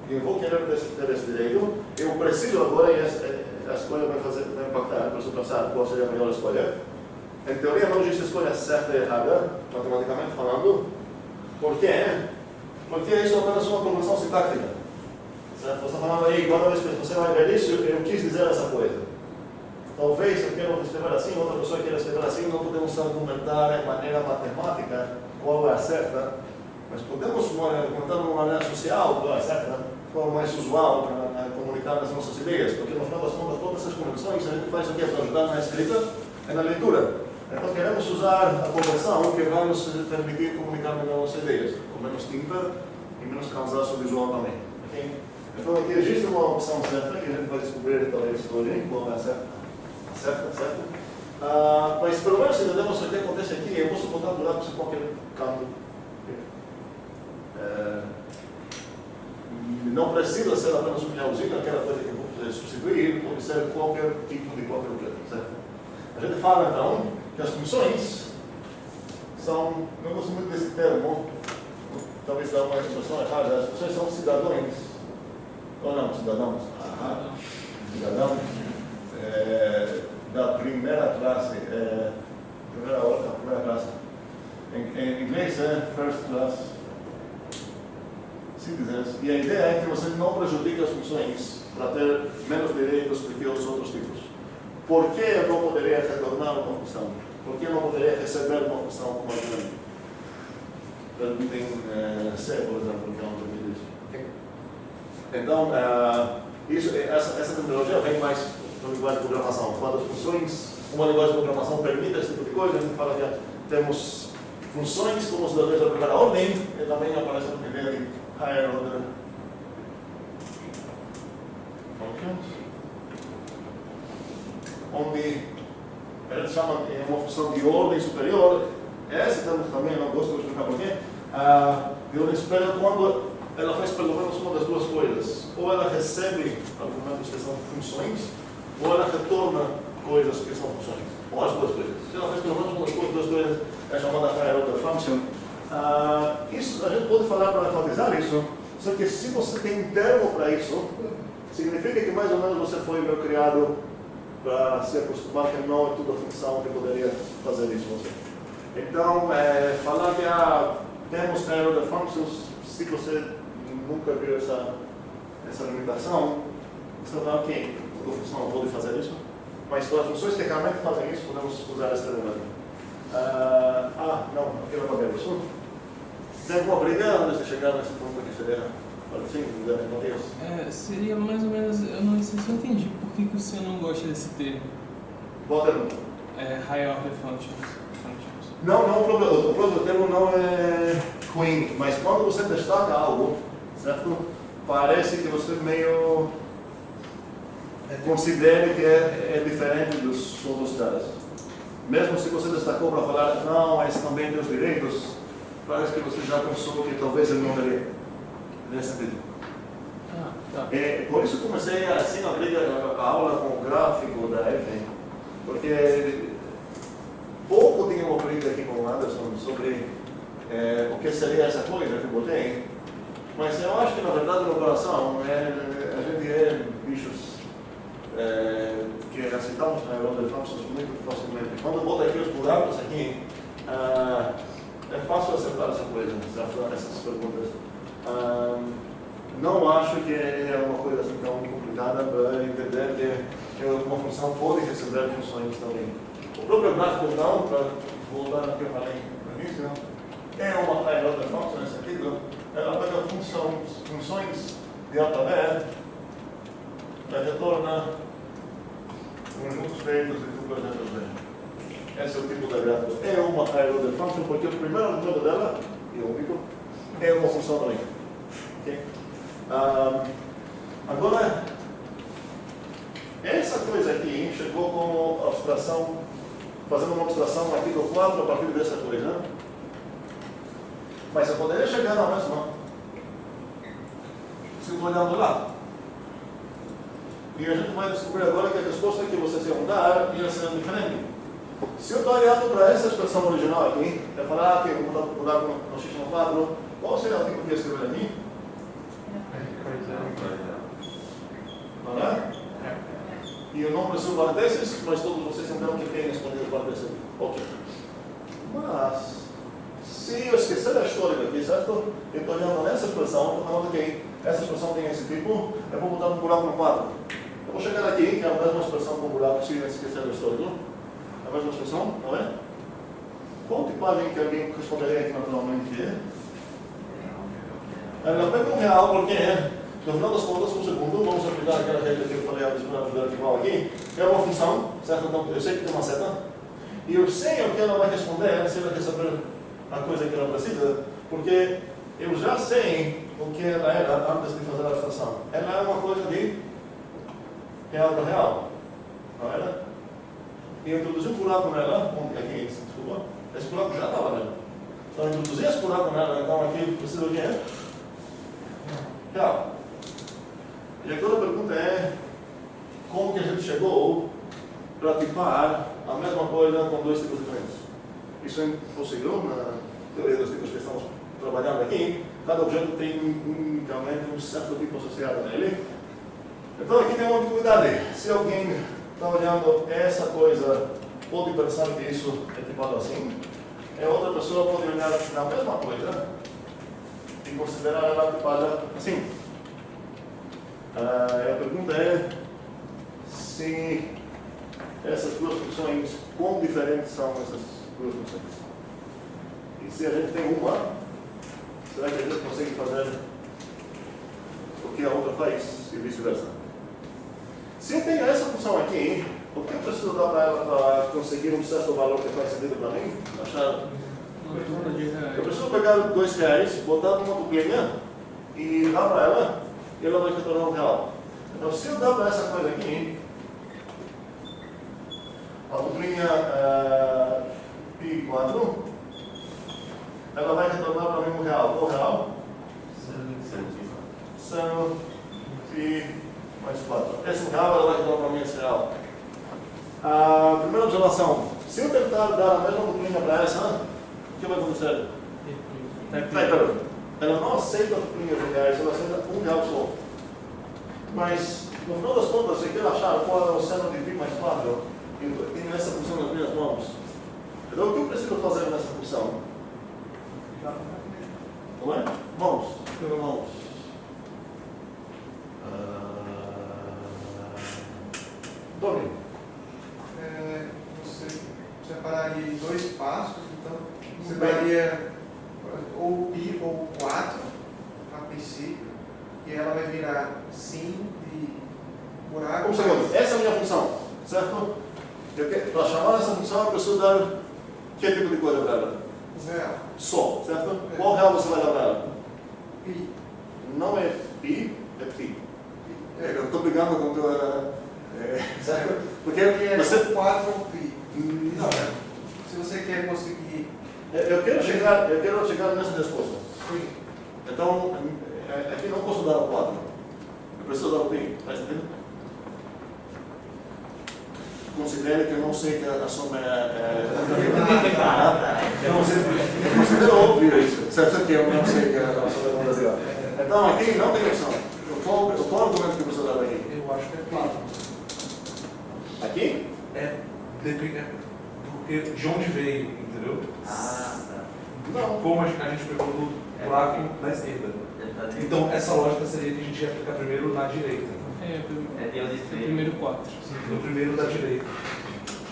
[SPEAKER 1] eu vou querer ter esse direito, eu preciso agora, e a escolha vai impactar, para eu pensar qual seria a melhor escolha. Em teoria, não existe escolha certa e errada, matematicamente falando. Por quê? Porque isso é apenas uma convenção sintática. Certo? Você está falando aí, quando você vai ver isso, eu quis dizer essa coisa. Talvez eu quero escrever assim, outra pessoa queira escrever assim, não podemos argumentar de maneira matemática qual é a certa, mas podemos argumentar de uma maneira social qual é a certa, qual é mais usual para comunicar as nossas ideias, porque no final das contas, todas essas convenções a gente faz o que para ajudar na escrita e na leitura. Então queremos usar a conversão que vai nos permitir comunicar melhor nossas ideias, com menos tinta e menos cansaço visual também. Okay? Então aqui existe uma opção certa que a gente vai descobrir talvez hoje, qual é a certa. Certo? Mas pelo menos se entendemos o que acontece aqui, eu posso botar do lado de qualquer canto. Não precisa ser apenas um realzinho, aquela coisa que eu vou substituir, pode ser qualquer tipo de qualquer objeto. Certo? A gente fala então que as funções são, não gosto muito desse termo, talvez dá uma expressão errada, as funções são cidadãos, ou não, cidadãos, cidadão da primeira classe, primeira ordem, primeira classe. Em inglês é first class citizens, e a ideia é que você não prejudique as funções para ter menos direitos do que os outros tipos. Por que eu não poderia retornar uma função? Por que eu não poderia receber uma função como argumento? Permitem C, por exemplo, que é um permite isso. Então, essa tecnologia vem mais da linguagem de programação. Quando as funções, uma linguagem de programação permite esse tipo de coisa, a gente fala que temos funções como os da primeira ordem, e também aparece a ideia de higher order functions, onde a gente chama uma função de ordem superior. Essa também não gosto de explicar porquê. De ordem superior quando ela faz pelo menos uma das duas coisas. Ou ela recebe argumentos que são funções, ou ela retorna coisas que são funções, ou as duas coisas. Se ela fez pelo menos uma das duas coisas, é chamada higher order function. Isso, a gente pode falar para enfatizar isso, só que se você tem um termo para isso, significa que mais ou menos você foi meio criado para se acostumar que não é tudo a função que poderia fazer isso. Então, falar que temos higher order functions, se você nunca viu essa limitação, você vai falar, ok, toda função não pode fazer isso, mas para funções que realmente fazem isso, podemos usar esse termo. Não, aqui não vai isso. Tem alguma briga antes de chegar nesse ponto que seria para o fim, Deus?
[SPEAKER 2] Seria mais ou menos, eu não sei se eu entendi por que o senhor não gosta desse termo.
[SPEAKER 1] Qual termo?
[SPEAKER 2] Higher order functions.
[SPEAKER 1] Não, o próprio termo não é ruim, mas quando você destaca algo, certo? Parece que você meio considere que é diferente dos outros caras. Mesmo se você destacou para falar, não, esse também tem os direitos, parece que você já pensou que talvez ele não teria. Nesse sentido.
[SPEAKER 2] Tá.
[SPEAKER 1] Por isso comecei assim a aula com o gráfico da F, porque pouco tinha uma briga aqui com o Anderson sobre o que seria essa coisa que eu botei, mas eu acho que na verdade no coração a gente é bichos que aceitamos na Europa de Functions muito facilmente. Quando eu boto aqui os buracos aqui, é fácil acertar essa coisa, essas perguntas. Não acho que é uma coisa assim tão complicada para entender que uma função pode receber funções também. O próprio gráfico, então, para voltar ao que eu falei no início, é uma higher order function nesse sentido. Ela pega funções de A para B, ela retorna conjuntos feitos de duplas letras B. Esse é o tipo de gráfico. É uma higher order function porque o primeiro argumento dela, e o único, é uma função também. Okay? Agora, essa coisa aqui chegou como abstração, fazendo uma abstração aqui do quadro a partir dessa coisa. Mas eu poderia chegar na mesma se eu estou olhando lá. E a gente vai descobrir agora que a resposta que vocês iam dar ia ser diferente. Se eu estou olhando para essa expressão original aqui, eu falar que eu vou mudar no x no quadro, qual seria o tipo que eu escrever aqui? Não é? E eu não preciso parênteses, mas todos vocês entenderam que tem respondido parênteses. Ok. Mas, se eu esquecer da história aqui, certo? Eu estou olhando nessa expressão, estou falando que essa expressão tem esse tipo, eu vou botar um buraco no quadro. Eu vou chegar aqui, que é a mesma expressão com buraco, se eu esquecer da história, não? A mesma expressão, não é? Qual tipagem que alguém responderia aqui naturalmente é? Ela pega um real, porque no final das contas, um segundo, vamos aplicar aquela regra que eu falei antes para ajudar igual aqui, é uma função, certo? Então, eu sei que tem uma seta, e eu sei o que ela vai responder se ela quer saber a coisa que ela precisa, porque eu já sei o que ela era antes de fazer a abstração. Ela é uma coisa de real para real, não era? E eu introduzi um buraco nela, aqui, desculpa, esse buraco já estava nela. Então eu introduzi esse buraco nela, então aqui precisa de quê? Real. E agora a pergunta é, como que a gente chegou para tipar a mesma coisa com dois tipos diferentes? Isso é impossível na teoria dos tipos que estamos trabalhando aqui. Cada objeto tem unicamente um certo tipo associado nele. Então aqui tem uma ambiguidade. Se alguém está olhando essa coisa, pode pensar que isso é tipado assim. E outra pessoa pode olhar na mesma coisa e considerar ela tipada assim. A pergunta é se essas duas funções, quão diferentes são essas duas funções. E se a gente tem uma, será que a gente consegue fazer o que a outra faz e vice-versa? Se eu tenho essa função aqui, o que eu preciso dar para ela para conseguir um certo valor que faz sentido para mim? Achar? Eu preciso pegar R$2, botar numa duplinha e dar para ela, e ela vai retornar um real. Então, se eu dar para essa coisa aqui, a duplinha pi4, ela vai retornar para mim um real. Qual real? 100 pi mais 4. Esse real ela vai retornar para mim esse real. A primeira observação, se eu tentar dar a mesma duplinha para essa, o que vai acontecer? Ela não aceita duplinhas reais, ela aceita um real só. Mas, no final das contas, se eu quero achar qual é o seno de π mais 4, eu tenho essa função nas minhas mãos. Então, o que eu preciso fazer nessa função? Não é? Mãos. Mãos. Domínio.
[SPEAKER 13] Você separaria em 2 passos, então você daria ou π ou 4 a princípio, e ela vai virar sim de buraco.
[SPEAKER 1] Um segundo, essa é a minha função, certo? Para chamar essa função, eu preciso dar que tipo de coisa para ela?
[SPEAKER 13] Real.
[SPEAKER 1] Só, certo? Qual real você vai dar para ela?
[SPEAKER 13] π.
[SPEAKER 1] Não é π, é π. Eu estou brigando com o teu... certo? Porque você...
[SPEAKER 13] 4 ou π. Não, se você quer conseguir...
[SPEAKER 1] Eu quero chegar nessa resposta.
[SPEAKER 13] Sim.
[SPEAKER 1] Então, aqui não posso dar o 4. Eu preciso dar o π. Está entendendo? Considere que eu não sei que a soma eu considero óbvio isso. Certo que eu não sei que a soma é verdadeira. Então, aqui não tem opção. Qual argumento que você dá aqui?
[SPEAKER 7] Eu acho que é 4.
[SPEAKER 1] Aqui?
[SPEAKER 7] Depende porque de onde veio, entendeu?
[SPEAKER 12] Ah, tá.
[SPEAKER 1] Não.
[SPEAKER 7] Como a gente pegou do buraco na esquerda. Então, essa lógica seria que a gente ia aplicar primeiro na direita.
[SPEAKER 12] É
[SPEAKER 2] primeiro 4.
[SPEAKER 7] Sim, no primeiro da direita.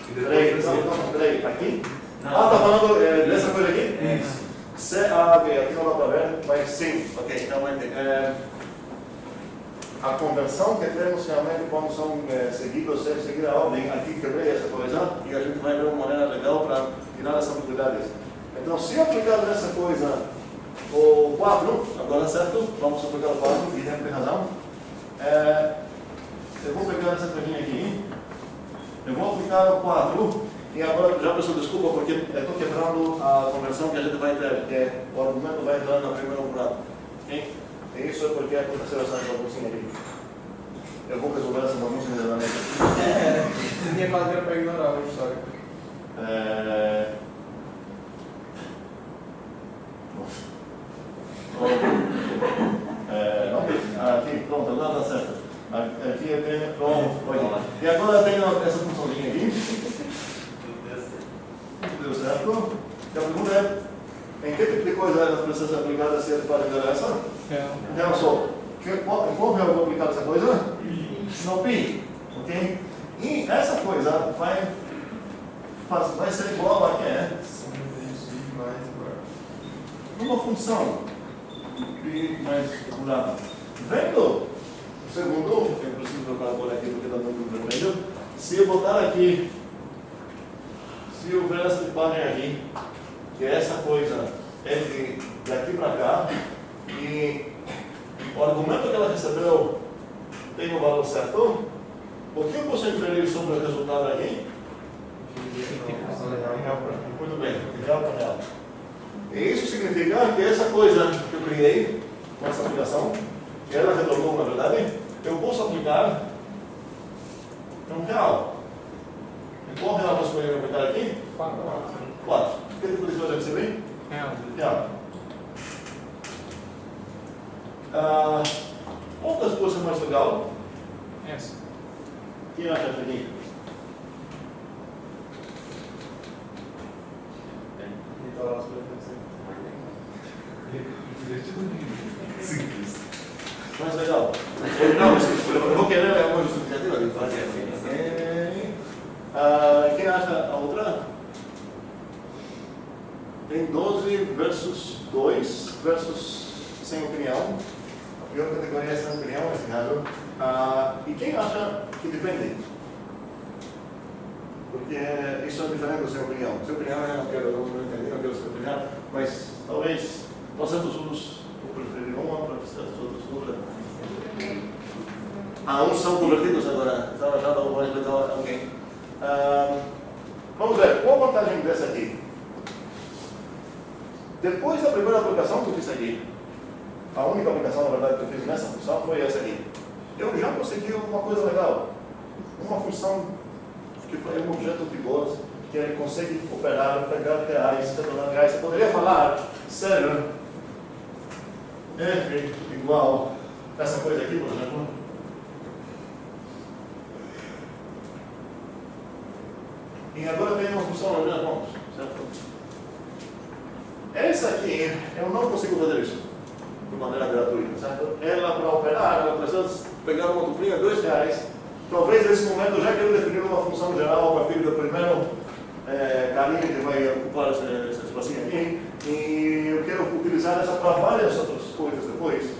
[SPEAKER 7] E
[SPEAKER 1] Peraí, aqui? Não. Tá falando dessa coisa aqui?
[SPEAKER 7] Isso.
[SPEAKER 1] Ok, aqui não dá para ver, mas sim, ok, realmente. A conversão que temos realmente quando são seguidos, sem seguir a ordem, aqui quebrei essa coisa e a gente vai ver uma maneira legal para tirar essa ambiguidade. Então, se eu aplicar nessa coisa o 4, agora certo, vamos aplicar o 4, o Guilherme tem razão. Eu vou pegar essa coisinha aqui, eu vou aplicar o 4 e agora já peço desculpa porque eu estou quebrando a conversão que a gente vai ter, porque o argumento vai entrar na primeira buraco. Okay? E isso é porque aconteceu essa baguncinha aqui. Eu vou resolver essa baguncinha internamente.
[SPEAKER 13] Você tinha falado que era para ignorar a história.
[SPEAKER 1] Aqui, pronto, agora está certo. Aqui eu tenho, pronto, e agora eu tenho essa funçãozinha aqui. Deu certo. E a pergunta é, em que tipo de coisa ela precisa ser aplicada se é para entender essa? Então, só, qual eu vou aplicar essa coisa? No π, ok? E essa coisa vai ser igual a que uma função π mais buraco. Vendo o segundo, eu preciso trocar a cor aqui porque está muito vermelho. Se eu botar aqui, se eu ver essa tipagem aqui, que essa coisa é daqui para cá, e o argumento que ela recebeu tem o valor certo, o que eu posso inferir sobre o resultado aqui? Muito bem, real para real. E isso significa que essa coisa que eu criei com essa aplicação, que ela retornou na verdade, eu posso aplicar em um real. E qual real nós podemos aplicar aqui? 4. Que tipo de coisa eu recebi? Real. Outras coisas mais legal.
[SPEAKER 2] Essa.
[SPEAKER 1] Quem acha essa aqui?
[SPEAKER 7] Simples.
[SPEAKER 1] Mais legal. Não, eu vou querer uma justificativa de fazer. Quem acha a outra? Tem 12 versus 2 versus sem opinião. A pior categoria é sem opinião, nesse caso. E quem acha que depende? Porque isso é diferente do sem opinião. Sem opinião é não entender, não quero sem opinião, mas talvez para certos usos eu preferir uma, para certos outros outra. Uns são convertidos agora, já dá um mais legal a alguém. Vamos ver, qual a vantagem dessa aqui? Depois da primeira aplicação que eu fiz aqui, a única aplicação, na verdade, que eu fiz nessa função foi essa aqui. Eu já consegui uma coisa legal. Uma função que foi um objeto Pivot que ele consegue operar, pegar reais, retornar reais. Você poderia falar, sério, F igual essa coisa aqui, por exemplo. E agora tem uma função na minha pontos, certo? Essa aqui, eu não consigo fazer isso de maneira gratuita, certo? Ela, para operar, ela precisa pegar uma duplinha de R$2. Talvez nesse momento eu já quero definir uma função geral a partir do primeiro carinha que vai ocupar esse espacinho aqui, e eu quero utilizar essa para várias outras coisas depois.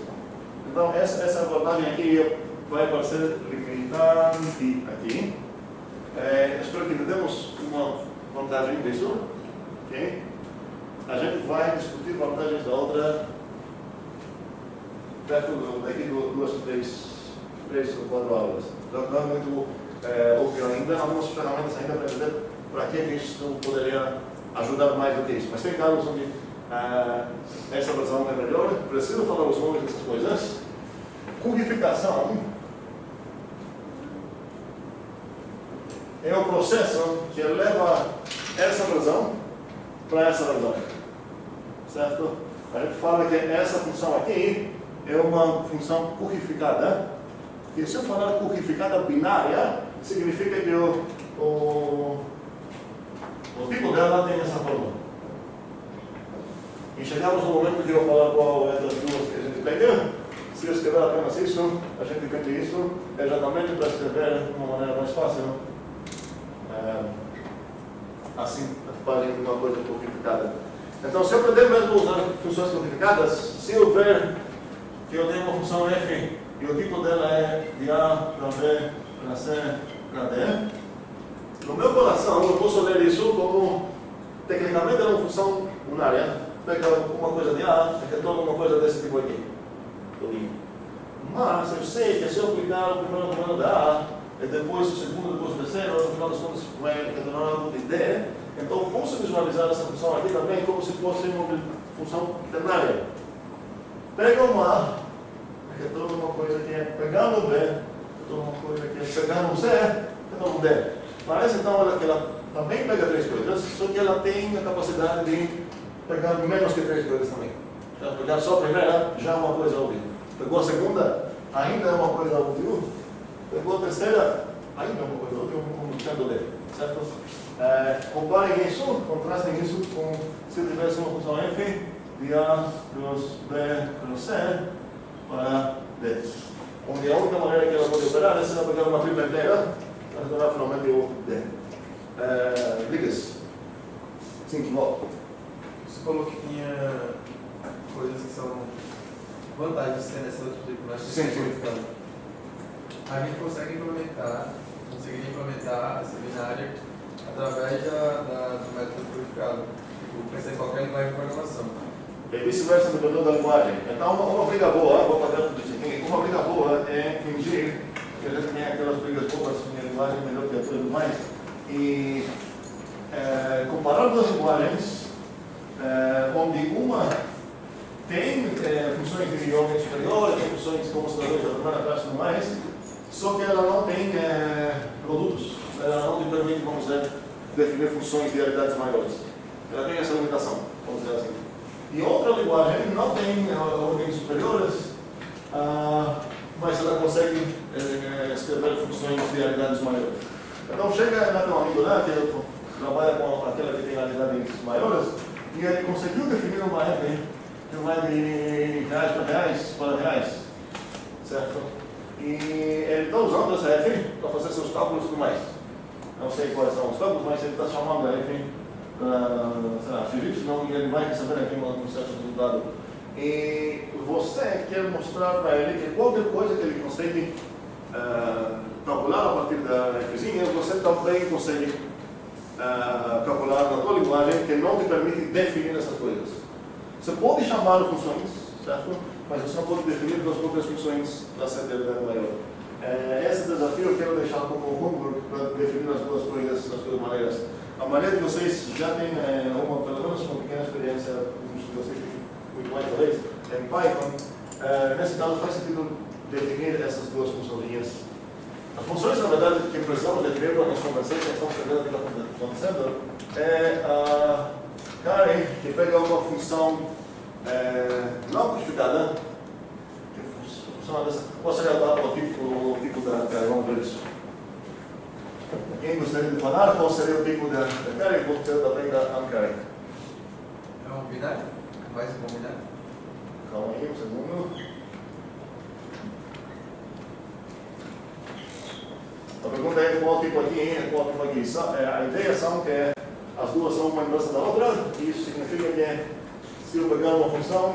[SPEAKER 1] Então, essa vantagem aqui vai aparecer limitante aqui. Espero que entendamos uma vantagem disso. Okay? A gente vai discutir vantagens da outra perto daqui de 3 ou 4 aulas. Não é muito óbvio ainda, algumas ferramentas ainda para entender para que isso poderia ajudar mais do que isso. Mas tem casos onde essa versão é melhor, preciso falar os nomes dessas coisas. Cubificação é o processo que leva essa versão para essa versão. Certo? A gente fala que essa função aqui é uma função currificada. E se eu falar currificada binária, significa que o tipo dela tem essa forma. E chegamos no momento que eu vou falar qual é das duas que a gente pega. Se eu escrever apenas isso, a gente entende isso exatamente para escrever de uma maneira mais fácil. Assim, para uma coisa codificada. Então, se eu aprender mesmo a usar funções codificadas, se eu ver que eu tenho uma função f e o tipo dela é de A para B para C para D, no meu coração eu posso ler isso como, tecnicamente, é uma função unária. Pega uma coisa de A e retorna uma coisa desse tipo aqui. Mas eu sei que se eu aplicar o primeiro comando da A, e depois o segundo, depois o terceiro, no final das contas vai retornar algo de D, então eu posso visualizar essa função aqui também como se fosse uma função ternária. Pega uma A, retorna uma coisa que é pegar no B, retorna uma coisa que é pegar no C, retorna no D. Parece então que ela também pega 3 coisas, só que ela tem a capacidade de pegar menos que 3 coisas também. Então, pegar só a primeira, já é uma coisa útil. Pegou a segunda, ainda é uma coisa útil. Pegou a terceira, ainda é uma coisa útil, como sendo D. Certo? Comparem isso, contrastem isso com se tivesse uma função f de A plus B plus C para D. Onde a única maneira que ela pode operar é se ela pegar uma tripla inteira para retornar finalmente o D. Lucas. Sim, volta.
[SPEAKER 14] Você falou que tinha coisas que são vantagens de ter nessa outra tipo, mas
[SPEAKER 1] sim.
[SPEAKER 14] A gente conseguiria implementar essa binária através do método purificado, pensar em qualquer linguagem de programação.
[SPEAKER 1] E vice-versa dependendo da linguagem. Então, uma briga boa, vou fazer tudo isso aqui, uma briga boa é fingir que a gente tem aquelas brigas boas em linguagem melhor que a tudo mais, e comparar duas linguagens, onde uma tem funções de ordem superior, tem funções como conmutadores da primeira classe e tudo mais, só que ela não tem produtos, ela não te permite, vamos dizer, definir funções de realidades maiores. Ela tem essa limitação, vamos dizer assim. E outra linguagem não tem ordens superiores, mas ela consegue escrever funções de realidades maiores. Então chega lá um amigo lá, que trabalha com aquela que tem realidades maiores, e ele conseguiu definir uma F que vai de reais para reais, certo? E ele está usando essa F para fazer seus cálculos e tudo mais. Não sei quais são os cálculos, mas ele está chamando a F para Felipe, senão ele vai receber aqui um certo resultado. E você quer mostrar para ele que qualquer coisa que ele consegue calcular a partir da Fzinha, você também consegue calcular na tua linguagem que não te permite definir essas coisas. Você pode chamar funções, certo? Mas você não pode definir as próprias funções da CDL maior. Esse desafio eu quero deixar como homework para definir as duas coisas das duas maneiras. A maneira que vocês já têm pelo menos uma pequena experiência, vocês muito mais talvez, em Python, nesse caso faz sentido definir essas duas funções As funções, na verdade, que precisamos definir para nos convencer que estamos entendendo o que está acontecendo é a Karen que pega uma função não codificada, que funciona dessa. Qual seria o tipo da Karen? Vamos ver isso. Quem gostaria de falar qual seria o tipo da Karen? Vou ter também da Karen.
[SPEAKER 14] É um binário? Mais um binário?
[SPEAKER 1] Calma aí, um segundo. A pergunta é qual tipo aqui e qual tipo aqui. A ideia são que as duas são uma inversa da outra, e isso significa que se eu pegar uma função,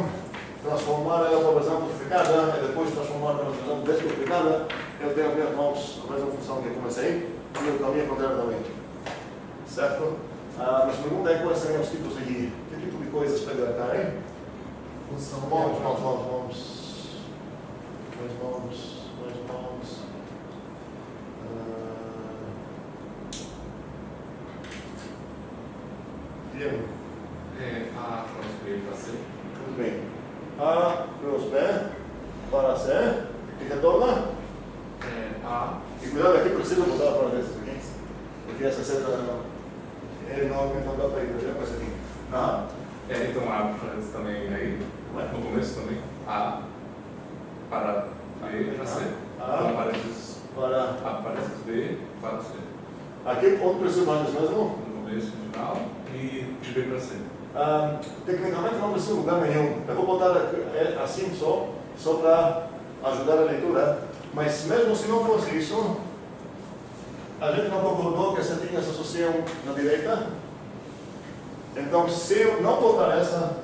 [SPEAKER 1] transformar ela para a versão codificada e depois transformar para a versão descodificada, eu tenho aqui as mãos a mesma função que eu comecei e o caminho contrário também. Certo? Mas a pergunta é quais seriam os tipos aqui. Que tipo de coisas pegar cá, hein?
[SPEAKER 14] Função.
[SPEAKER 1] Vamos. Diego.
[SPEAKER 7] A cross B para C.
[SPEAKER 1] Muito bem. A cross B para C. E retorna?
[SPEAKER 7] A.
[SPEAKER 1] E cuidado aqui, precisa mudar para vezes, ok? Porque essa seta ele não dá para ir, já começa aqui.
[SPEAKER 7] Então A aparece também aí, no começo também. A para B para C. Então aparece B para C.
[SPEAKER 1] Aqui onde precisa mais mesmo?
[SPEAKER 7] No começo, no final e de B para C.
[SPEAKER 1] Tecnicamente não precisa mudar nenhum. Eu vou botar assim só para ajudar a leitura. Mas mesmo se não fosse isso, a gente não concordou que as setinhas se associam na direita. Então, se eu não botar essa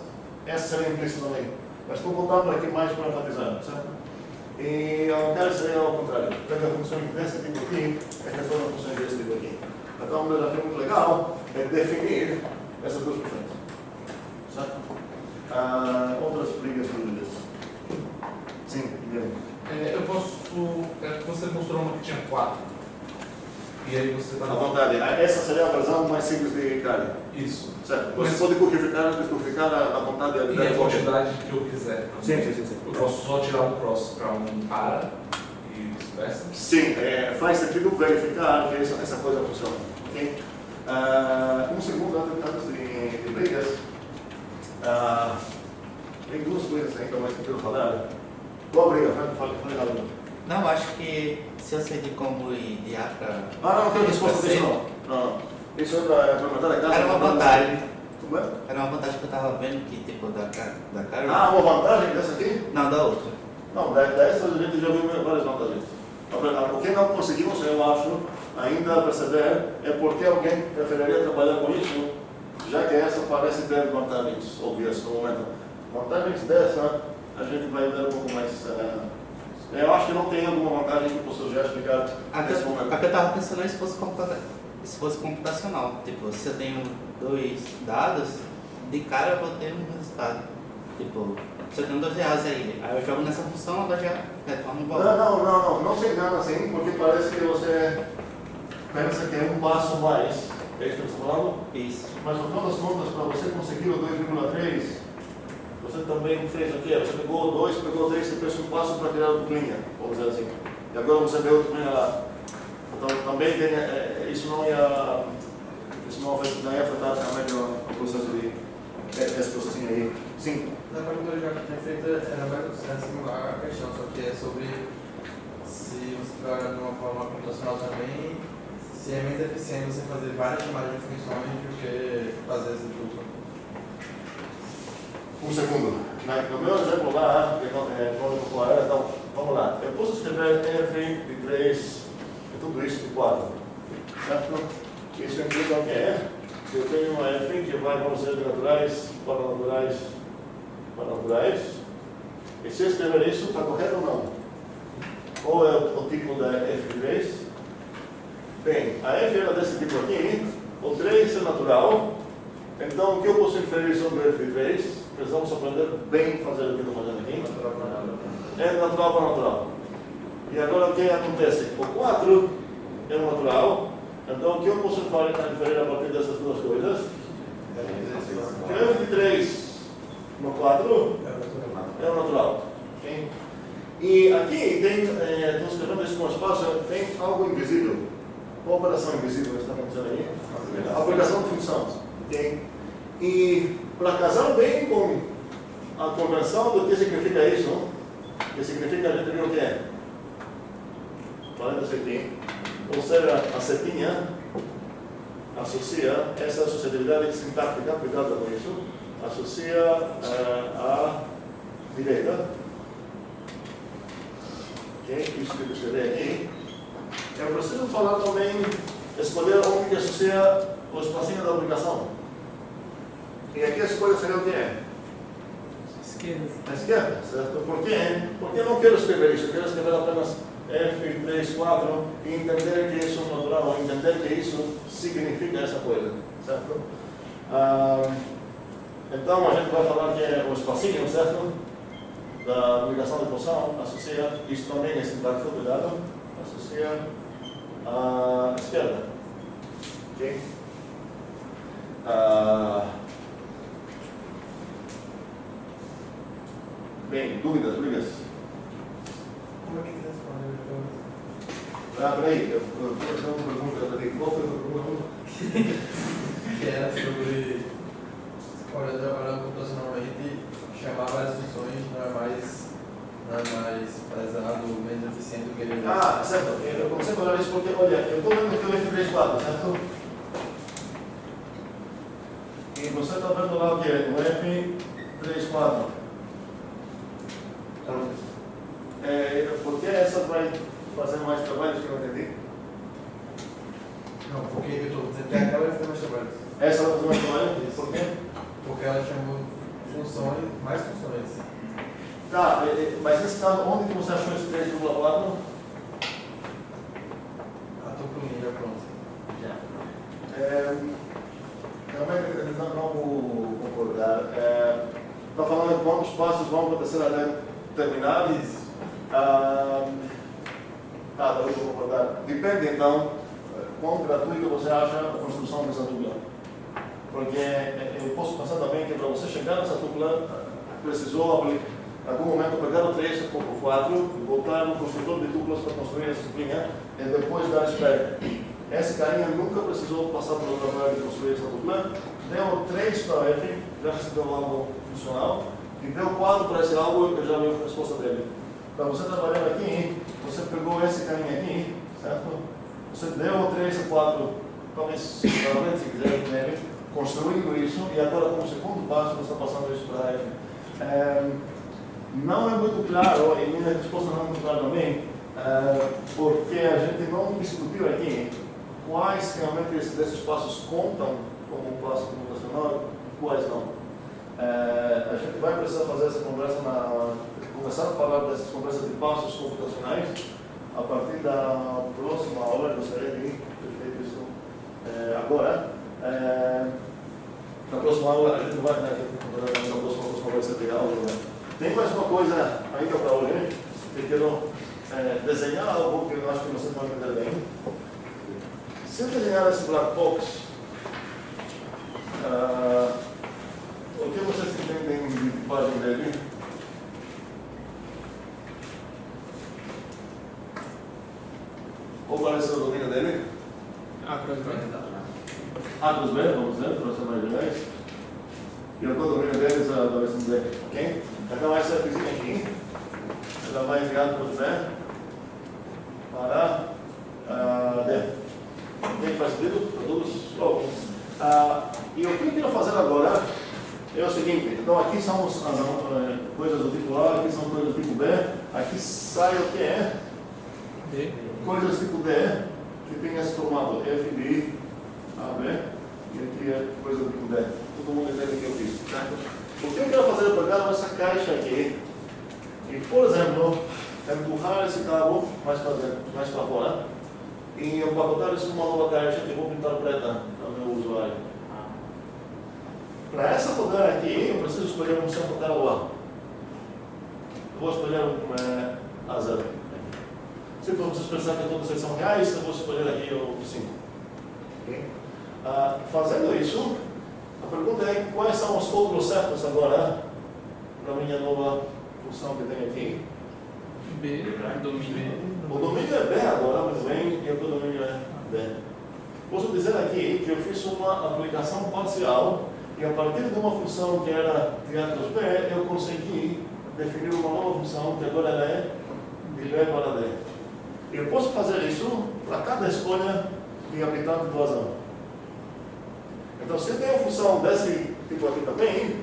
[SPEAKER 1] seria implícita também. Mas estou botando aqui mais para enfatizar, certo? E a cara seria ao contrário. Pega a função desse tipo aqui e retorna a função desse tipo aqui. Então, um desafio muito legal é definir essas duas funções. Certo? Outras brigas e dúvidas? Sim, Guilherme.
[SPEAKER 7] Eu posso. Você mostrou uma que tinha 4. E aí você está.
[SPEAKER 1] À vontade. Essa seria a versão mais simples de Kali.
[SPEAKER 7] Isso.
[SPEAKER 1] Certo. Você pode codificar à vontade
[SPEAKER 7] e a quantidade que eu quiser.
[SPEAKER 1] Sim.
[SPEAKER 7] Eu posso só tirar um cross para um para e vice-versa?
[SPEAKER 1] Sim, faz sentido verificar que essa coisa funciona. Okay? Um segundo antes de brigas. Tem duas coisas ainda mais que eu quero falar. Qual briga? Fale rápido.
[SPEAKER 12] Não, acho que se eu seguir como de A para.
[SPEAKER 1] Não tenho resposta disso não. Isso é para matar a casa.
[SPEAKER 12] Era uma vantagem.
[SPEAKER 1] Como é?
[SPEAKER 12] Era uma vantagem que eu estava vendo que tipo da cara.
[SPEAKER 1] Uma vantagem dessa aqui?
[SPEAKER 12] Não, da outra.
[SPEAKER 1] Não, dessa a gente já viu várias vantagens. O que não conseguimos, eu acho, ainda perceber é porque alguém preferiria trabalhar com isso, já que essa parece ter vantagens óbvias no momento. Vantagens dessa, a gente vai ver um pouco mais. Eu acho que não tem alguma vantagem que eu possa já explicar nesse momento.
[SPEAKER 12] A que eu estava pensando é se fosse computacional. Tipo, se eu tenho 2 dados, de cara eu vou ter um resultado. Tipo, se eu tenho 2 reais aí eu jogo nessa função, ela já retorna um valor.
[SPEAKER 1] Não se engana assim, porque parece que você pensa que é um passo mais. É isso que eu estou falando?
[SPEAKER 12] Isso.
[SPEAKER 1] Mas no final das contas, para você conseguir o 2,3, você também fez o quê? Você pegou 2, pegou 3 e fez um passo para tirar a duplinha, vamos dizer assim. E agora você vê a duplinha lá. Então também tem, isso não ia afetar realmente o processo de esse processinho aí. Sim.
[SPEAKER 14] Na pergunta que eu tinha feito era mais similar a questão, só que é sobre se você trabalhar de uma forma computacional também, se é menos eficiente você fazer várias chamadas de funções do que fazer essa dupla.
[SPEAKER 1] Um segundo. No meu exemplo lá, então, vamos lá. Eu posso escrever f de 3 e tudo isso de 4. Certo? Isso implica o que é? Que eu tenho uma f que vai, vamos dizer, de naturais para naturais para naturais. E se eu escrever isso, está correto ou não? Qual é o tipo da f de 3? Bem, a f era desse tipo aqui, o 3 é natural. Então, o que eu posso inferir sobre o f de 3? Precisamos aprender bem fazer o que estou fazendo aqui. É natural para natural. E agora o que acontece? O 4 é um natural. Então o que eu posso inferir a partir dessas duas coisas? Que f de 3 no 4 é um natural. Okay? E aqui tem, estou escrevendo isso com espaço, tem algo invisível. Qual operação invisível está acontecendo aí? A aplicação de função. Okay? E para casar bem com a convenção do que significa isso, que significa a gente viu o que é? Parênteses aqui. Ou seja, a setinha associa essa associatividade sintática, cuidado com isso, associa a direita. Okay? Isso que eu escrevi aqui. Eu preciso falar também, escolher onde que associa o espacinho da aplicação. E aqui a escolha seria o que é?
[SPEAKER 2] Esquerda.
[SPEAKER 1] A esquerda, certo? Por quê? Porque eu não quero escrever isso, eu quero escrever apenas F3, 4 e entender que isso é natural, entender que isso significa essa coisa, certo? Então a gente vai falar que é o espacinho, certo? Da aplicação de função, associa, isso também é sintático, cuidado, associa a esquerda. Ok? Bem, dúvidas?
[SPEAKER 14] Como é que você responde?
[SPEAKER 1] Peraí, eu vou fazer uma pergunta. Qual foi a pergunta?
[SPEAKER 14] Que era sobre, olhando computacionalmente, chamar várias funções não é mais pesado, menos eficiente do que ele é.
[SPEAKER 1] Certo. Eu comecei a falar isso porque, olha, eu estou vendo aqui o F34, certo? E você está vendo lá o que é? O F34. Por que essa vai fazer mais trabalhos que eu não entendi?
[SPEAKER 14] Não, porque eu estou dizendo que aquela vai fazer mais trabalho.
[SPEAKER 1] Essa vai fazer mais trabalho? Por quê?
[SPEAKER 14] Porque ela chamou funções, mais funções.
[SPEAKER 1] Tá, mas nesse caso, onde que você achou esse 3,4?
[SPEAKER 14] A tupulinha pronto.
[SPEAKER 1] Realmente não vou concordar. Está falando de quantos passos vão acontecer até terminar?
[SPEAKER 14] Isso.
[SPEAKER 1] Eu vou concordar. Depende então quão gratuito você acha a construção dessa dupla. Porque eu posso pensar também que para você chegar nessa dupla, precisou em algum momento pegar o 3 ou o 4, voltar no construtor de duplas para construir essa duplinha e depois dar espera. Esse carinha nunca precisou passar pelo trabalho de construir essa dupla, deu 3 para F, já recebeu algo funcional, e deu 4 para esse algo e já viu a resposta dele. Para você trabalhar aqui, você pegou esse carinha aqui, certo? Você deu 3 ou 4, talvez, realmente, se quiser, nele, construindo isso, e agora, como segundo passo, você está passando isso para F. Não é muito claro, e minha resposta não é muito clara também, porque a gente não discutiu aqui quais realmente desses passos contam como um passo computacional e quais não. A gente vai precisar fazer essa conversa, começar a falar dessas conversas de passos computacionais a partir da próxima aula. Eu gostaria de ter feito isso agora. Na próxima aula, a gente vai na próxima conversa de aula. Tem mais uma coisa ainda para hoje. Eu quero desenhar algo que eu acho que vocês vão entender bem. Se eu desenhar esse black box, o que vocês entendem de tipagem dele? Qual parece o domínio dele?
[SPEAKER 2] A cruz B.
[SPEAKER 1] A cruz B, vamos dizer, para ser mais legais. E o domínio deles é a versão D. Ok? Então essa fizinha aqui, ela vai enviar para o D para D. Quem faz sentido? Para todos? E o que eu quero fazer agora é o seguinte. Então aqui são as coisas do tipo A, aqui são coisas do tipo B, aqui sai o que é?
[SPEAKER 2] D.
[SPEAKER 1] Coisas do tipo D, que tem esse formato F, B, A, B, e aqui é coisa do tipo D. Todo mundo entende o que eu fiz, certo? O que eu quero fazer é pegar essa caixa aqui e, por exemplo, empurrar esse cabo mais para fora e empacotar isso numa nova caixa que eu vou pintar preta para o meu usuário. Para essa rodar aqui, eu preciso escolher um centro A ou A. Eu vou escolher um A0. Se vocês pensarem que todas eles são reais, eu vou escolher aqui o 5. Okay? Fazendo isso, a pergunta é quais são os outros certos agora para a minha nova função que tem aqui.
[SPEAKER 2] B, domínio.
[SPEAKER 1] O domínio é B agora, mas bem, e o domínio é B. Posso dizer aqui que eu fiz uma aplicação parcial e a partir de uma função que era triângulos B, eu consegui definir uma nova função que agora ela é de B para D. Eu posso fazer isso para cada escolha de habitante do azul. Então, se eu tenho uma função desse tipo aqui também,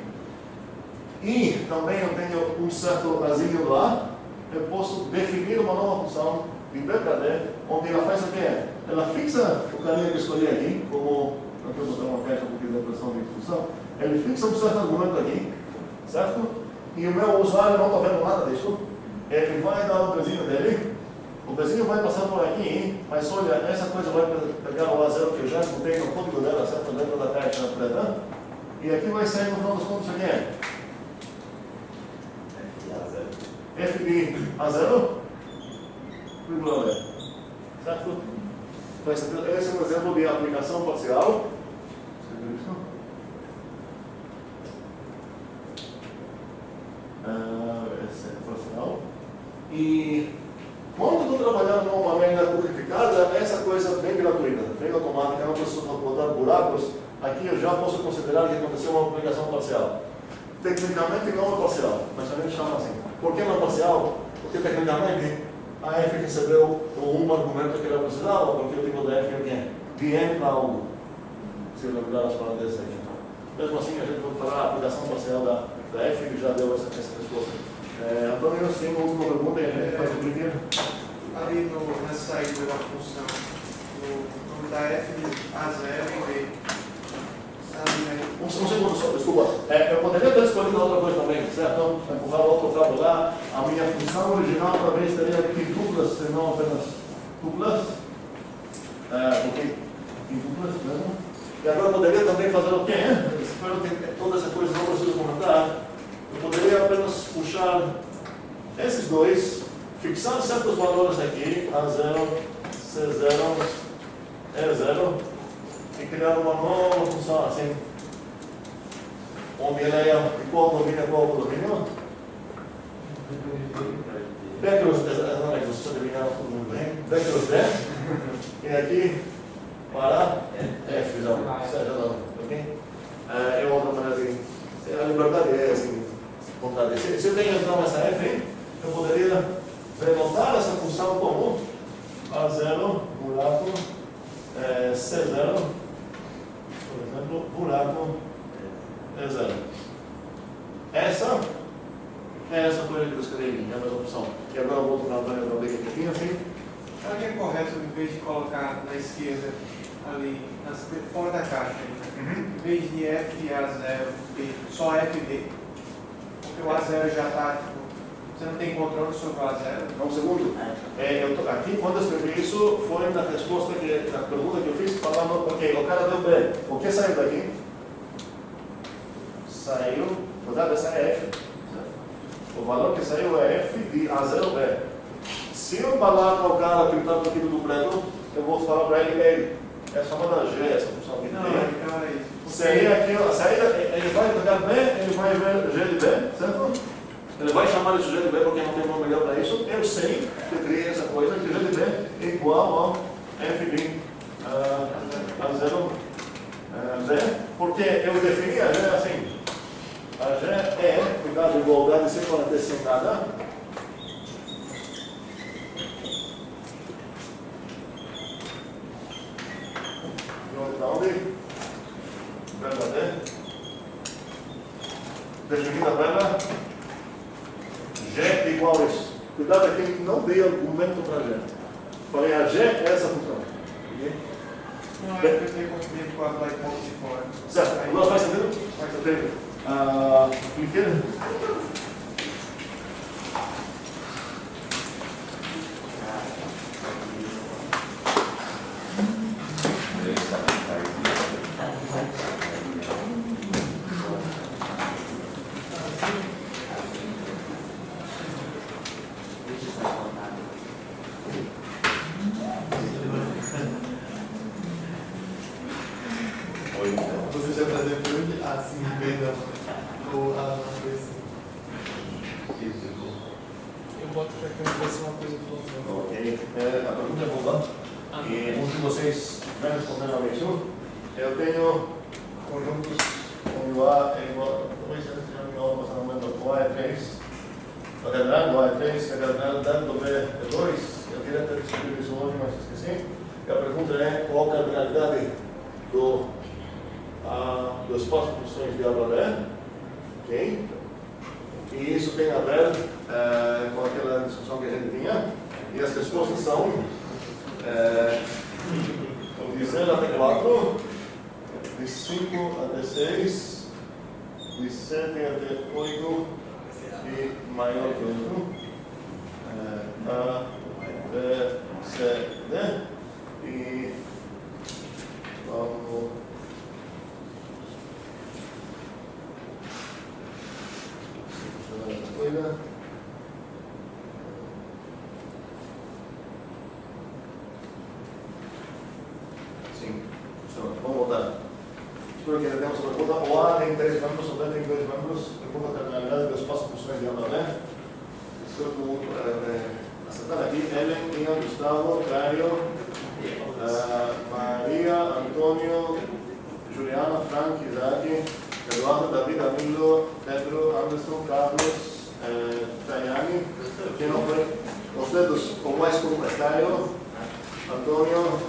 [SPEAKER 1] e também eu tenho um certo azinho do A, eu posso definir uma nova função de B para D, onde ela faz o quê? Ela fixa o caminho que eu escolhi aqui, como aqui eu vou botar uma caixa porque da pressão de função, ele fixa um certo argumento aqui, certo? E o meu usuário não está vendo nada disso, ele vai dar o pezinho dele, o pezinho vai passar por aqui, mas olha, essa coisa vai pegar o A0 que eu já botei no código dela, certo? Dentro da caixa preta, e aqui vai sair no final dos contos aqui é F de A0, vírgula B, certo? Esse é um exemplo de aplicação parcial. Esse é parcial. E quando eu estou trabalhando numa máquina codificada, essa coisa é bem gratuita, bem automática, não preciso botar buracos. Aqui eu já posso considerar que aconteceu uma aplicação parcial. Tecnicamente não é parcial, mas a gente chama assim. Por que não é parcial? Porque tecnicamente a F recebeu um argumento que ela precisava, porque o tipo de F é o quê? De N para algo. Se lembrar as palavras aí. Mesmo assim, a gente vai falar a aplicação parcial da F e já deu essa resposta. Antônio, eu tenho uma última pergunta e a gente faz o primeiro.
[SPEAKER 13] Ali na saída da função, no da F de A0 e B.
[SPEAKER 1] Um segundo só, desculpa. Eu poderia ter escolhido outra coisa também, certo? Empurrar outro cabo lá. A minha função original talvez teria quintuplas, se não apenas duplas. Porque quintuplas mesmo. E agora eu poderia também fazer o quê? Espero que toda essa coisa não preciso comentar. Eu poderia apenas puxar esses dois, fixar certos valores aqui, A0, C0, E0, e criar uma nova função assim, onde ela é igual ao domínio, igual ao domínio. Vectors, vocês adivinharam tudo muito bem. Vectors D, e aqui para F, ok? É outra maneira de. A liberdade é assim, vontade. Se eu tenho então essa F, eu poderia denotar essa função como A0, buraco, C0, por exemplo, buraco, E0. Essa é essa coisa que eu escrevi, é a mesma opção. E agora eu volto para a Antônia para ver o que tinha assim.
[SPEAKER 13] Será que é correto, em vez de colocar na esquerda, ali, fora da caixa, em vez de F, A0, B, só FD? Porque o A0 já está, você não tem controle sobre o A0?
[SPEAKER 1] Um segundo. Aqui, quando eu escrevi isso, foi na resposta, na pergunta que eu fiz, falando, ok, o cara deu B. O que saiu daqui? Saiu, cuidado, essa é F. O valor que saiu é F de A0B. Se eu falar para o cara que está no tipo do preto, eu vou falar para ele, é chamada G, essa função aqui.
[SPEAKER 13] Não, então é isso.
[SPEAKER 1] Seria aqui, a saída, ele vai pegar B, ele vai ver G de B, certo? Ele vai chamar isso G de B porque não tem nome melhor para isso. Eu sei que eu criei essa coisa, que G de B é igual ao F de A0B, porque eu defini a G assim. A G é, cuidado de igualdade sem parenteses sem nada. Onde? Verdadeiro. Definida a verba. G igual a isso. Cuidado aqui, não dei argumento para G. Falei, a G é essa função.
[SPEAKER 13] Não, é que eu tenho confundido com a Black Box de fora.
[SPEAKER 1] Certo, agora faz sentido? Faz sentido. Clique.
[SPEAKER 14] Você já fazia por assim, perdão. Ou a
[SPEAKER 2] Eu boto para que não fosse uma coisa filosófica.
[SPEAKER 1] Ok. A pergunta é boa. E uns de vocês vai responder a isso. Eu tenho conjuntos onde o A é igual. Talvez seja igual, mas não lembro. O A é 3. A quadrada do A é 3, a quadrada do B é 2. Eu queria ter escrito isso hoje, mas esqueci. E a pergunta é qual a cardinalidade do espaço de funções de A para B. Ok? E isso tem a ver com aquela discussão que a gente tinha. E as respostas são de 0 até 4, de 5 até 6, de 7 até 8 e maior que 8. A, B, C, D. E vamos. Coisa. Sim, vamos voltar. Espero que entendamos a pergunta. O A tem 3 membros, o B tem 2 membros. Pergunta a cardinalidade do espaço de funções de A para B. Estou acertar aqui. Ellen, Ian, Gustavo, Caio, Maria, Antônio, Juliana, Frank, Isaac, Eduardo, David, Camilo, Pedro, Anderson, Carlos, Tayani. Quem não foi? Os dedos com mais completário. Antônio,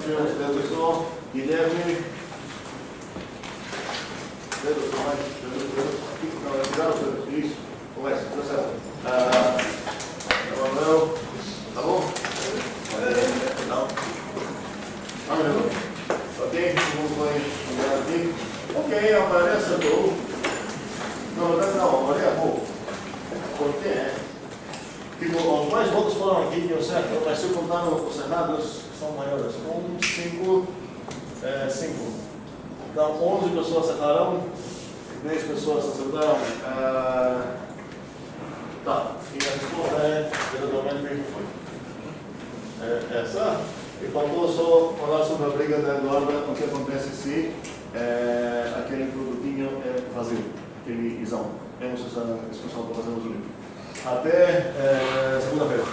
[SPEAKER 1] tiram os dedos só. Guilherme. Dedos com mais. Dedos. Não, tirar os dedos. Isso. Com mais. Está certo. Emanuel. Tá bom? Não. Ok, vamos olhar aqui. Ok, a Maria acertou. Não, a Maria errou. Por quê? Tipo, os mais votos foram aqui, deu certo, mas se eu contar os errados, são maiores. 1, 5, 5. Então, 11 pessoas acertaram, 10 pessoas acertaram. Tá, e a resposta é, geralmente, essa. E faltou só falar sobre a briga da Eduarda, o que acontece se aquele produtinho é vazio, aquele isão. Temos essa discussão para fazer no livro. Até segunda-feira.